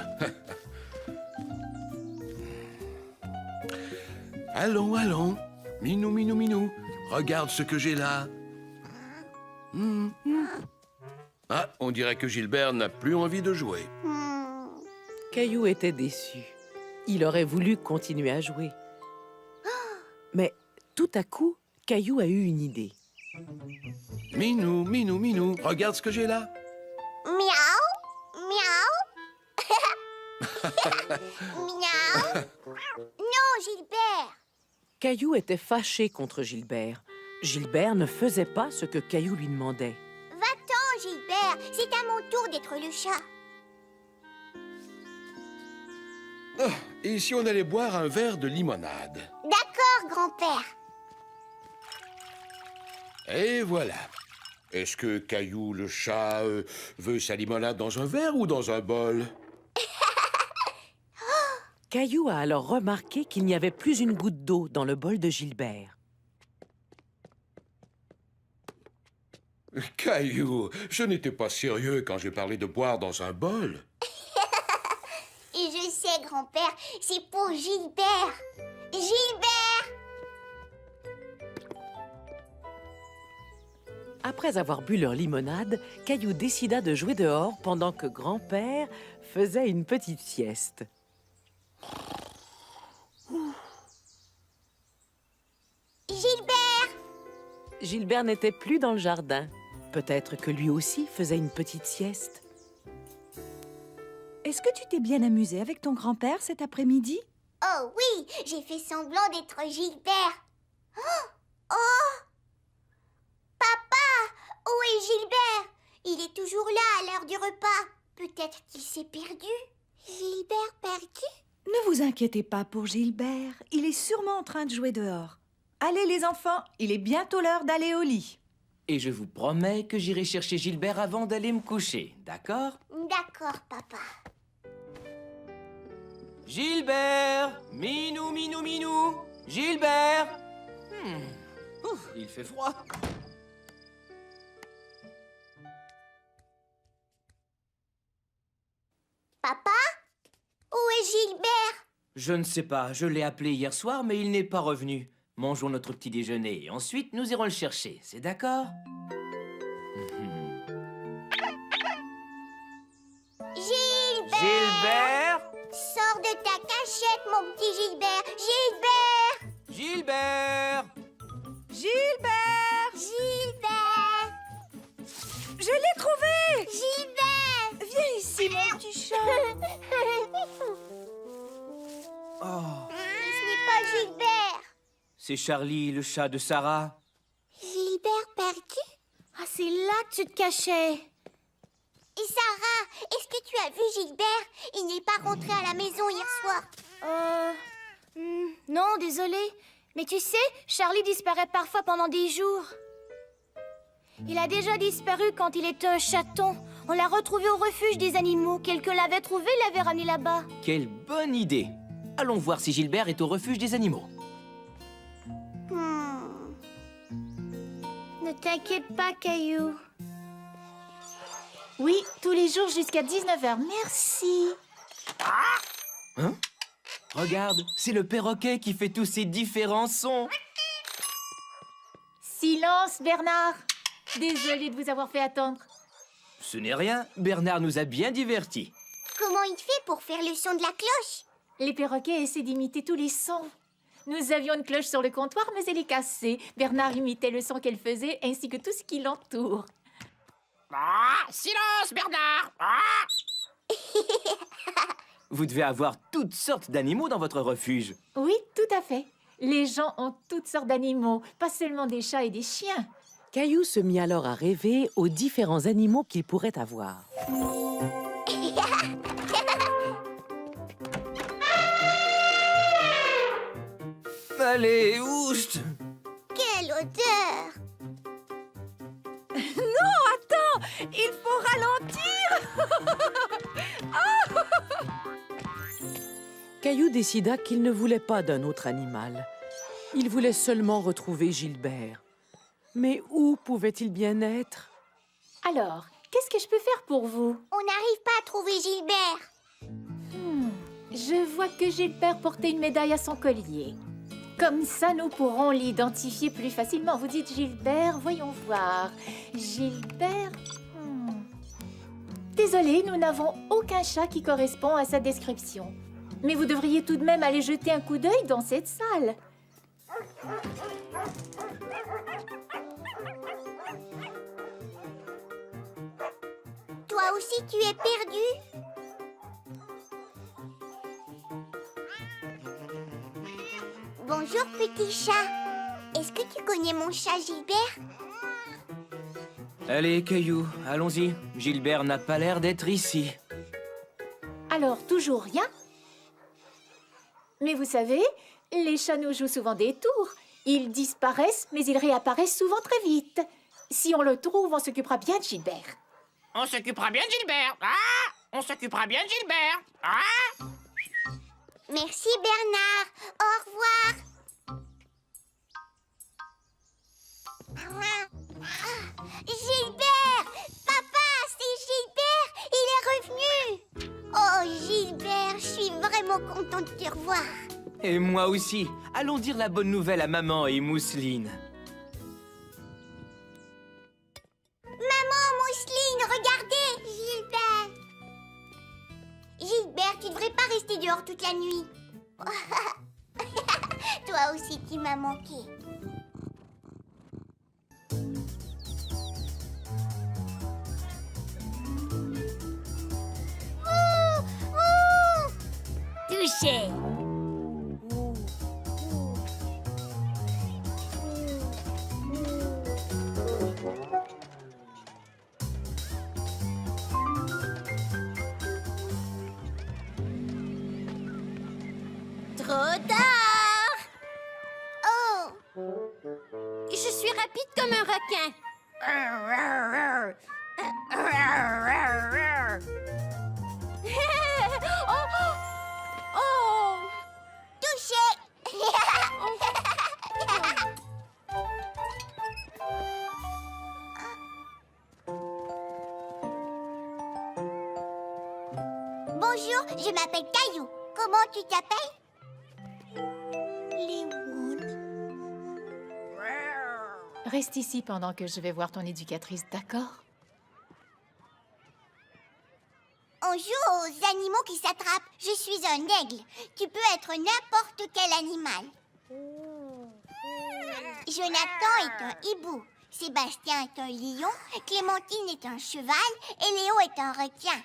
Allons, allons. Minou, minou, minou. Regarde ce que j'ai là. Ah, on dirait que Gilbert n'a plus envie de jouer. Caillou était déçu. Il aurait voulu continuer à jouer. Mais tout à coup, Caillou a eu une idée. Minou, minou, minou. Regarde ce que j'ai là. Miaou, miaou. Miaou. Non, Gilbert. Caillou était fâché contre Gilbert. Gilbert ne faisait pas ce que Caillou lui demandait. Va-t'en, Gilbert. C'est à mon tour d'être le chat. Oh, et si on allait boire un verre de limonade? D'accord, grand-père. Et voilà. Est-ce que Caillou, le chat, veut sa limonade dans un verre ou dans un bol? Caillou a alors remarqué qu'il n'y avait plus une goutte d'eau dans le bol de Gilbert. Caillou, je n'étais pas sérieux quand j'ai parlé de boire dans un bol. Et je sais, grand-père, c'est pour Gilbert. Gilbert! Après avoir bu leur limonade, Caillou décida de jouer dehors pendant que grand-père faisait une petite sieste. Gilbert! Gilbert n'était plus dans le jardin. Peut-être que lui aussi faisait une petite sieste. Est-ce que tu t'es bien amusé avec ton grand-père cet après-midi? Oh oui, j'ai fait semblant d'être Gilbert. Oh! Papa! Où est Gilbert? Il est toujours là à l'heure du repas. Peut-être qu'il s'est perdu. Gilbert perdu? Ne vous inquiétez pas pour Gilbert. Il est sûrement en train de jouer dehors. Allez les enfants, il est bientôt l'heure d'aller au lit. Et je vous promets que j'irai chercher Gilbert avant d'aller me coucher, d'accord? D'accord, papa. Gilbert! Minou, minou, minou! Gilbert! Ouf, il fait froid. Papa? Où est Gilbert? Je ne sais pas, je l'ai appelé hier soir, mais il n'est pas revenu. Mangeons notre petit déjeuner et ensuite nous irons le chercher, c'est d'accord? Gilbert! Gilbert! Sors de ta cachette, mon petit Gilbert! Gilbert! Gilbert! Gilbert! Gilbert! Je l'ai trouvé! Gilbert! Viens ici, mon petit chat. Oh, Mais ce n'est pas Gilbert! c'est Charlie, le chat de Sarah. Gilbert perdu? Ah, c'est là que tu te cachais. Et Sarah, est-ce que tu as vu Gilbert? Il n'est pas rentré à la maison hier soir. Non, désolé. Mais tu sais, Charlie disparaît parfois pendant des jours. Il a déjà disparu quand il était un chaton. On l'a retrouvé au refuge des animaux. Quelqu'un l'avait trouvé, l'avait ramené là-bas. Quelle bonne idée! Allons voir si Gilbert est au refuge des animaux. Ne t'inquiète pas, Caillou. Oui, tous les jours jusqu'à 19h. Merci. Hein? Regarde, c'est le perroquet qui fait tous ces différents sons. Silence, Bernard. Désolée de vous avoir fait attendre. Ce n'est rien, Bernard nous a bien divertis. Comment il fait pour faire le son de la cloche? Les perroquets essaient d'imiter tous les sons. Nous avions une cloche sur le comptoir, mais elle est cassée. Bernard imitait le son qu'elle faisait, ainsi que tout ce qui l'entoure. Ah, silence, Bernard! Ah! Vous devez avoir toutes sortes d'animaux dans votre refuge. Oui, tout à fait. Les gens ont toutes sortes d'animaux, pas seulement des chats et des chiens. Caillou se mit alors à rêver aux différents animaux qu'il pourrait avoir. Allez, oust! Quelle odeur! Non, attends! Il faut ralentir! Caillou décida qu'il ne voulait pas d'un autre animal. Il voulait seulement retrouver Gilbert. Mais où pouvait-il bien être? Alors, qu'est-ce que je peux faire pour vous? On n'arrive pas à trouver Gilbert. Je vois que Gilbert portait une médaille à son collier. Comme ça, nous pourrons l'identifier plus facilement. Vous dites Gilbert, voyons voir. Gilbert... Désolé, nous n'avons aucun chat qui correspond à sa description. Mais vous devriez tout de même aller jeter un coup d'œil dans cette salle. Toi aussi, tu es perdu? Bonjour, petit chat. Est-ce que tu connais mon chat Gilbert? Allez, Caillou, allons-y. Gilbert n'a pas l'air d'être ici. Alors, toujours rien? Mais vous savez, les chats nous jouent souvent des tours. Ils disparaissent, mais ils réapparaissent souvent très vite. Si on le trouve, on s'occupera bien de Gilbert. On s'occupera bien de Gilbert! Ah! On s'occupera bien de Gilbert! Ah! Merci, Bernard. Au revoir. Gilbert! Papa, c'est Gilbert! Il est revenu! Oh, Gilbert, je suis vraiment contente de te revoir. Et moi aussi. Allons dire la bonne nouvelle à maman et Mousseline. Maman, Mousseline, regardez! Gilbert! Gilbert, tu devrais pas rester dehors toute la nuit. Toi aussi, tu m'as manqué. Touché. Trop tard! Oh! Je suis rapide comme un requin. Oh! Touché! Bonjour, je m'appelle Caillou. Comment tu t'appelles? Reste ici pendant que je vais voir ton éducatrice, d'accord? On joue aux animaux qui s'attrapent. Je suis un aigle. Tu peux être n'importe quel animal. Jonathan est un hibou. Sébastien est un lion. Clémentine est un cheval. Et Léo est un requin.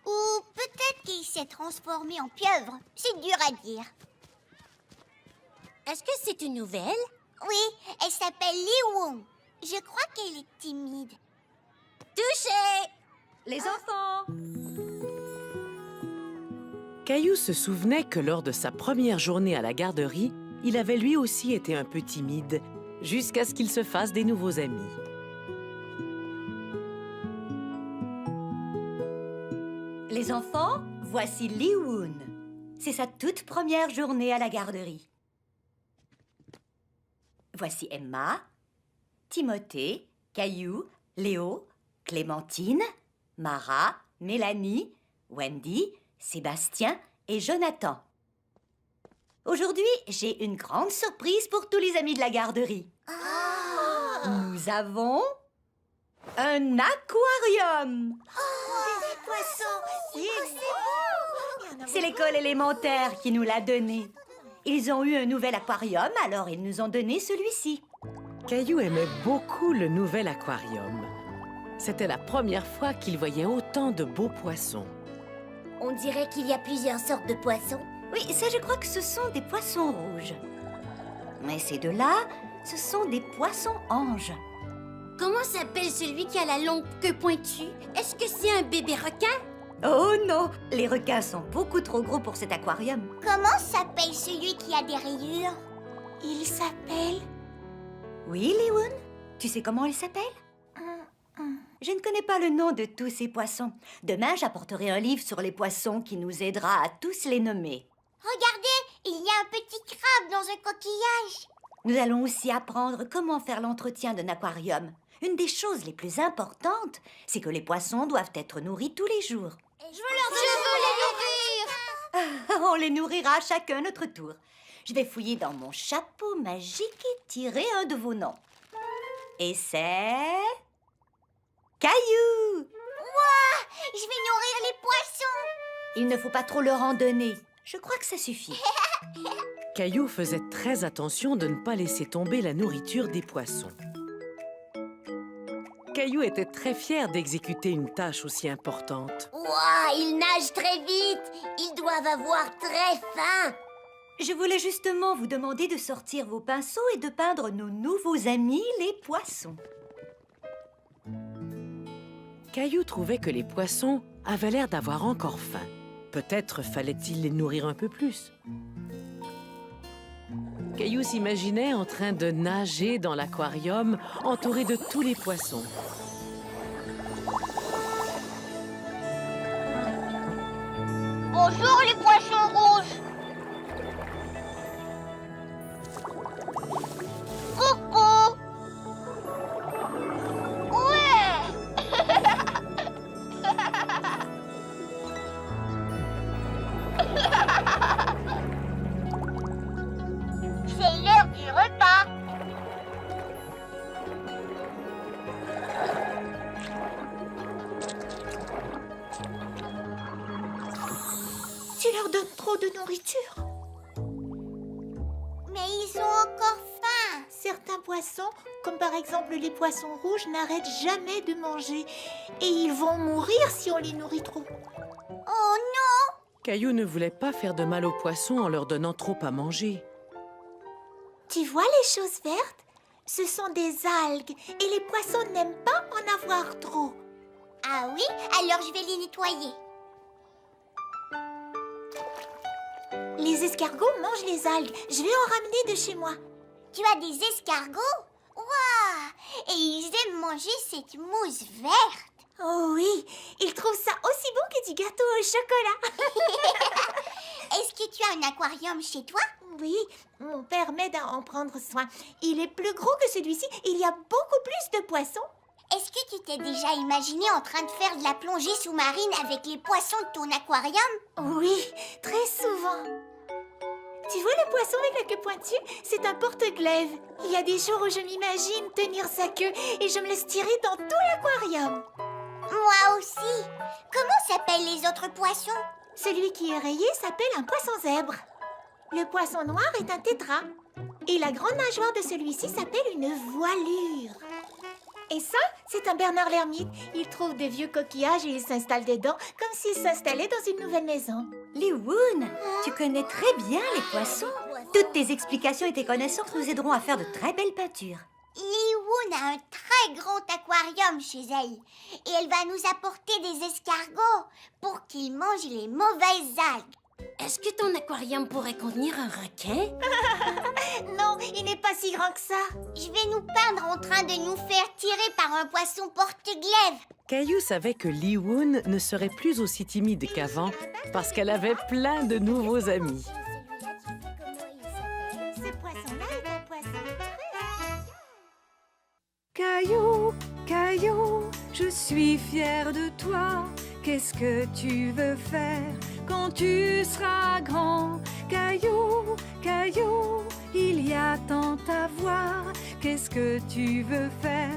Ou peut-être qu'il s'est transformé en pieuvre. C'est dur à dire. Est-ce que c'est une nouvelle? Oui, elle s'appelle Liwon. Je crois qu'elle est timide. Touché! Les enfants! Caillou se souvenait que lors de sa première journée à la garderie, il avait lui aussi été un peu timide, jusqu'à ce qu'il se fasse des nouveaux amis. Les enfants, voici Liwon. C'est sa toute première journée à la garderie. Voici Emma, Timothée, Caillou, Léo, Clémentine, Mara, Mélanie, Wendy, Sébastien et Jonathan. Aujourd'hui, j'ai une grande surprise pour tous les amis de la garderie. Nous avons Un aquarium! Des poissons. C'est l'école élémentaire qui nous l'a donné. Ils ont eu un nouvel aquarium, alors ils nous ont donné celui-ci. Caillou aimait beaucoup le nouvel aquarium. C'était la première fois qu'il voyait autant de beaux poissons. On dirait qu'il y a plusieurs sortes de poissons. Oui, ça je crois que ce sont des poissons rouges. Mais ces deux-là, ce sont des poissons anges. Comment s'appelle celui qui a la longue queue pointue? Est-ce que c'est un bébé requin? Oh non, les requins sont beaucoup trop gros pour cet aquarium. Comment s'appelle celui qui a des rayures? Il s'appelle... Oui, Liwoon? Tu sais comment il s'appelle? Je ne connais pas le nom de tous ces poissons. Demain, j'apporterai un livre sur les poissons qui nous aidera à tous les nommer. Regardez, il y a un petit crabe dans un coquillage. Nous allons aussi apprendre comment faire l'entretien d'un aquarium. Une des choses les plus importantes, c'est que les poissons doivent être nourris tous les jours. Je veux les nourrir. On les nourrira chacun à notre tour. Je vais fouiller dans mon chapeau magique et tirer un de vos noms. Et c'est... Caillou! Ouah, je vais nourrir les poissons. Il ne faut pas trop leur en donner. Je crois que ça suffit. Caillou faisait très attention de ne pas laisser tomber la nourriture des poissons. Caillou était très fier d'exécuter une tâche aussi importante. Ouah, ils nagent très vite. Ils doivent avoir très faim. Je voulais justement vous demander de sortir vos pinceaux et de peindre nos nouveaux amis, les poissons. Caillou trouvait que les poissons avaient l'air d'avoir encore faim. Peut-être fallait-il les nourrir un peu plus. Caillou s'imaginait en train de nager dans l'aquarium, entouré de tous les poissons. Bonjour les poissons rouges. Coucou. C'est l'heure du repas. Tu leur donnes trop de nourriture. Mais ils ont encore faim. Certains poissons, comme par exemple les poissons rouges, n'arrêtent jamais de manger. Et ils vont mourir si on les nourrit trop. Oh non! Caillou ne voulait pas faire de mal aux poissons en leur donnant trop à manger. Tu vois les choses vertes? Ce sont des algues. Et les poissons n'aiment pas en avoir trop. Ah oui? Alors je vais les nettoyer. Les escargots mangent les algues. Je vais en ramener de chez moi. Tu as des escargots? Waouh! Et ils aiment manger cette mousse verte. Oh oui, ils trouvent ça aussi bon que du gâteau au chocolat. Est-ce que tu as un aquarium chez toi? Oui, mon père m'aide à en prendre soin. Il est plus gros que celui-ci. Il y a beaucoup plus de poissons. Est-ce que tu t'es déjà imaginé en train de faire de la plongée sous-marine avec les poissons de ton aquarium? Oui, très souvent. Tu vois le poisson avec la queue pointue? C'est un porte-glaive. Il y a des jours où je m'imagine tenir sa queue et je me laisse tirer dans tout l'aquarium. Moi aussi. Comment s'appellent les autres poissons? Celui qui est rayé s'appelle un poisson zèbre. Le poisson noir est un tétra. Et la grande nageoire de celui-ci s'appelle une voilure. Et ça, c'est un Bernard l'ermite. Il trouve de vieux coquillages et il s'installe dedans comme s'il s'installait dans une nouvelle maison. Liwoon, tu connais très bien les poissons. Toutes tes explications et tes connaissances nous aideront à faire de très belles peintures. Liwoon a un très grand aquarium chez elle. Et elle va nous apporter des escargots pour qu'ils mangent les mauvaises algues. Est-ce que ton aquarium pourrait contenir un requin? Non, il n'est pas si grand que ça. Je vais nous peindre en train de nous faire tirer par un poisson porte-glaive. Caillou savait que Liwoon ne serait plus aussi timide qu'avant parce qu'elle avait plein de nouveaux amis. Ce poisson-là est un poisson très... Caillou, Caillou, je suis fière de toi. Qu'est-ce que tu veux faire quand tu seras grand? Caillou, Caillou, il y a tant à voir. Qu'est-ce que tu veux faire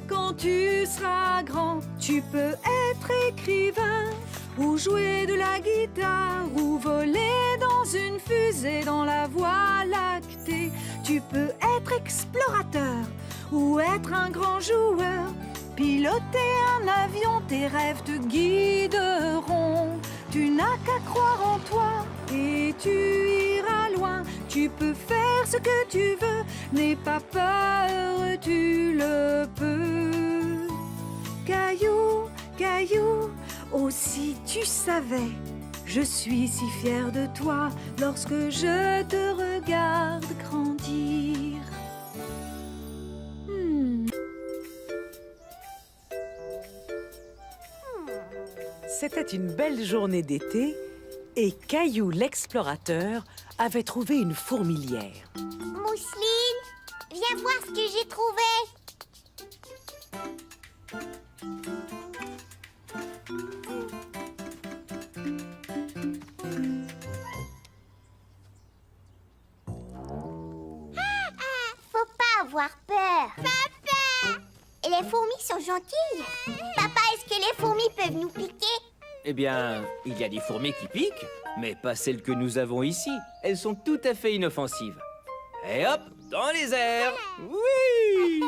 Quand tu seras grand, tu peux être écrivain, ou jouer de la guitare, ou voler dans une fusée dans la voie lactée. Tu peux être explorateur, ou être un grand joueur. Piloter un avion, tes rêves te guideront. Tu n'as qu'à croire en toi et tu iras loin. Tu peux faire ce que tu veux, n'aie pas peur, tu le peux. Caillou, caillou, oh si tu savais, je suis si fière de toi lorsque je te regarde grandir. C'était une belle journée d'été et Caillou l'explorateur avait trouvé une fourmilière. Mousseline, viens voir ce que j'ai trouvé. Faut pas avoir peur. Papa! Et les fourmis sont gentilles. Papa, est-ce que les fourmis peuvent nous piquer? Eh bien, il y a des fourmis qui piquent, mais pas celles que nous avons ici. Elles sont tout à fait inoffensives. Et hop, dans les airs. Oui!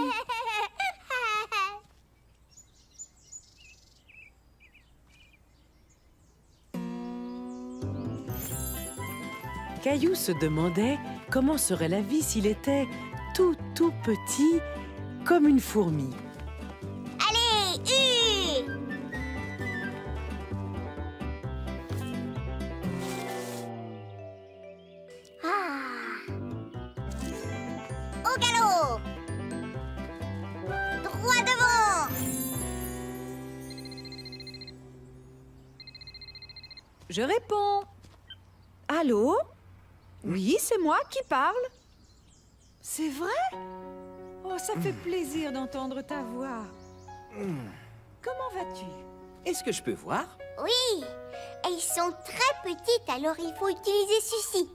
Caillou se demandait comment serait la vie s'il était tout petit comme une fourmi. Allez, au galop! Droit devant! Je réponds. Allô? Oui, c'est moi qui parle. C'est vrai? Oh, ça fait plaisir d'entendre ta voix. Comment vas-tu? Est-ce que je peux voir? Oui, elles sont très petites, alors il faut utiliser ceci.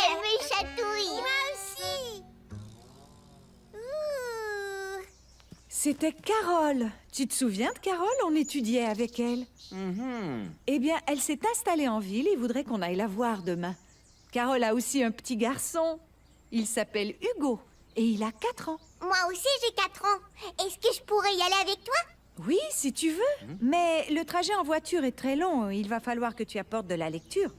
Elle me chatouille. Moi aussi. C'était Carole. Tu te souviens de Carole? On étudiait avec elle. Eh bien, elle s'est installée en ville et voudrait qu'on aille la voir demain. Carole a aussi un petit garçon. Il s'appelle Hugo et il a 4 ans. Moi aussi, j'ai 4 ans. Est-ce que je pourrais y aller avec toi? Oui, si tu veux. Mais le trajet en voiture est très long. Il va falloir que tu apportes de la lecture.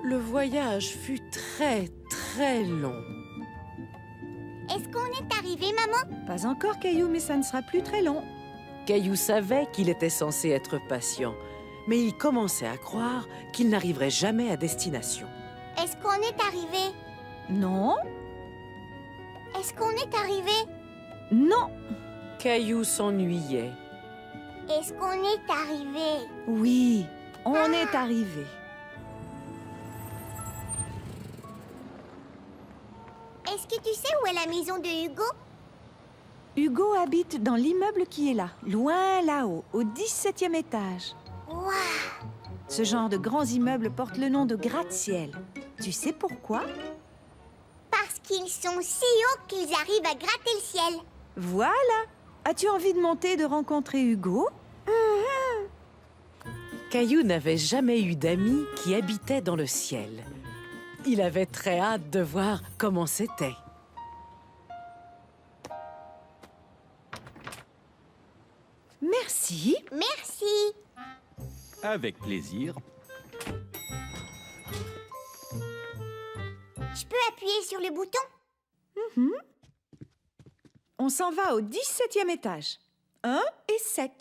Le voyage fut très long. Est-ce qu'on est arrivé, maman? Pas encore, Caillou, mais ça ne sera plus très long. Caillou savait qu'il était censé être patient, mais il commençait à croire qu'il n'arriverait jamais à destination. Est-ce qu'on est arrivé? Non. Est-ce qu'on est arrivé? Non. Caillou s'ennuyait. Est-ce qu'on est arrivé? Oui, on est arrivé. Est-ce que tu sais où est la maison de Hugo? Hugo habite dans l'immeuble qui est là, loin là-haut, au 17e étage. Waouh! Ce genre de grands immeubles porte le nom de gratte-ciel. Tu sais pourquoi? Parce qu'ils sont si hauts qu'ils arrivent à gratter le ciel. Voilà! As-tu envie de monter et de rencontrer Hugo? Caillou n'avait jamais eu d'amis qui habitaient dans le ciel. Il avait très hâte de voir comment c'était. Merci. Merci. Avec plaisir. Je peux appuyer sur le bouton? On s'en va au 17e étage. 1 et 7.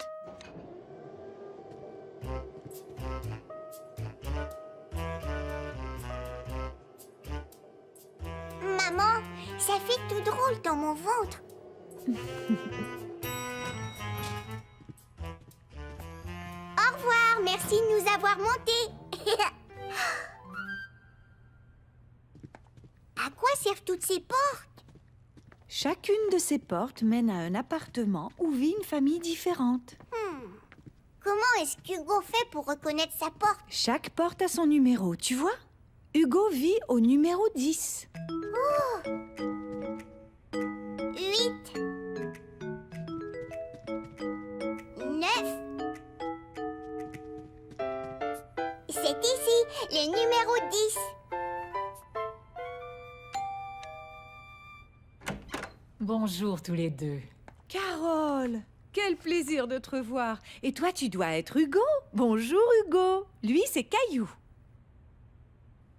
Maman, ça fait tout drôle dans mon ventre. Au revoir, merci de nous avoir montés. À quoi servent toutes ces portes? Chacune de ces portes mène à un appartement où vit une famille différente. Comment est-ce qu'Hugo fait pour reconnaître sa porte? Chaque porte a son numéro, tu vois? Hugo vit au numéro 10. 8 9 C'est ici, le numéro 10. Bonjour tous les deux. Carole, quel plaisir de te revoir. Et toi, tu dois être Hugo. Bonjour Hugo. Lui, c'est Caillou.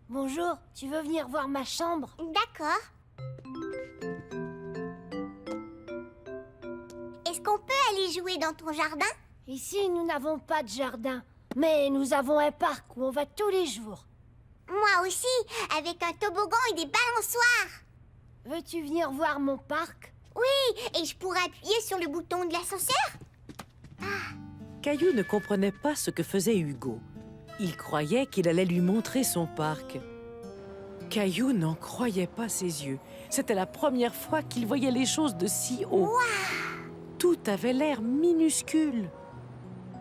Bonjour, tu veux venir voir ma chambre? D'accord. Est-ce qu'on peut aller jouer dans ton jardin? Ici, nous n'avons pas de jardin, mais nous avons un parc où on va tous les jours. Moi aussi, avec un toboggan et des balançoires. Veux-tu venir voir mon parc? Oui, et je pourrais appuyer sur le bouton de l'ascenseur? Caillou ne comprenait pas ce que faisait Hugo. Il croyait qu'il allait lui montrer son parc. Caillou n'en croyait pas ses yeux. C'était la première fois qu'il voyait les choses de si haut. Waouh! Tout avait l'air minuscule.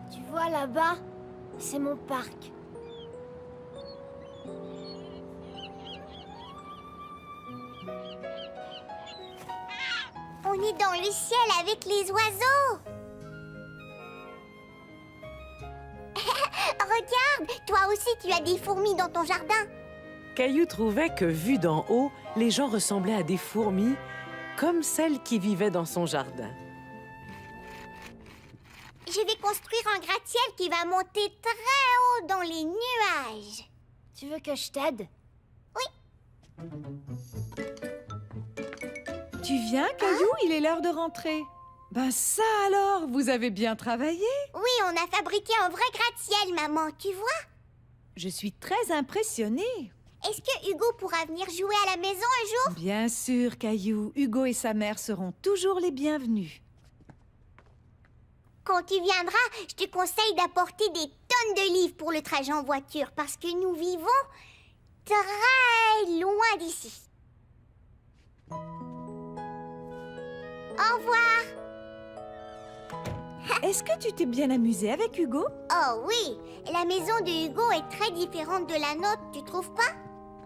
Tu vois là-bas? C'est mon parc. On est dans le ciel avec les oiseaux. Regarde, toi aussi tu as des fourmis dans ton jardin. Caillou trouvait que, vu d'en haut, les gens ressemblaient à des fourmis, comme celles qui vivaient dans son jardin. Je vais construire un gratte-ciel qui va monter très haut dans les nuages. Tu veux que je t'aide? Tu viens, Caillou? Il est l'heure de rentrer. Ben ça alors, vous avez bien travaillé. Oui, on a fabriqué un vrai gratte-ciel, maman, tu vois? Je suis très impressionnée. Est-ce que Hugo pourra venir jouer à la maison un jour? Bien sûr, Caillou. Hugo et sa mère seront toujours les bienvenus. Quand tu viendras, je te conseille d'apporter des tonnes de livres pour le trajet en voiture parce que nous vivons très loin d'ici. Au revoir. Est-ce que tu t'es bien amusé avec Hugo? Oh oui, la maison de Hugo est très différente de la nôtre, tu trouves pas?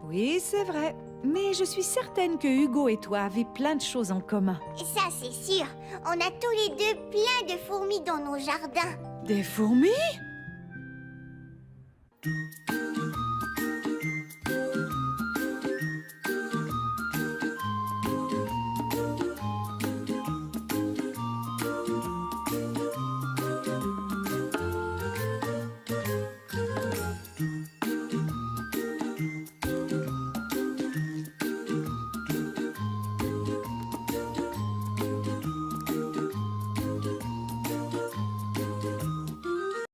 Oui, c'est vrai. Mais je suis certaine que Hugo et toi avez plein de choses en commun. Ça, c'est sûr. On a tous les deux plein de fourmis dans nos jardins. Des fourmis?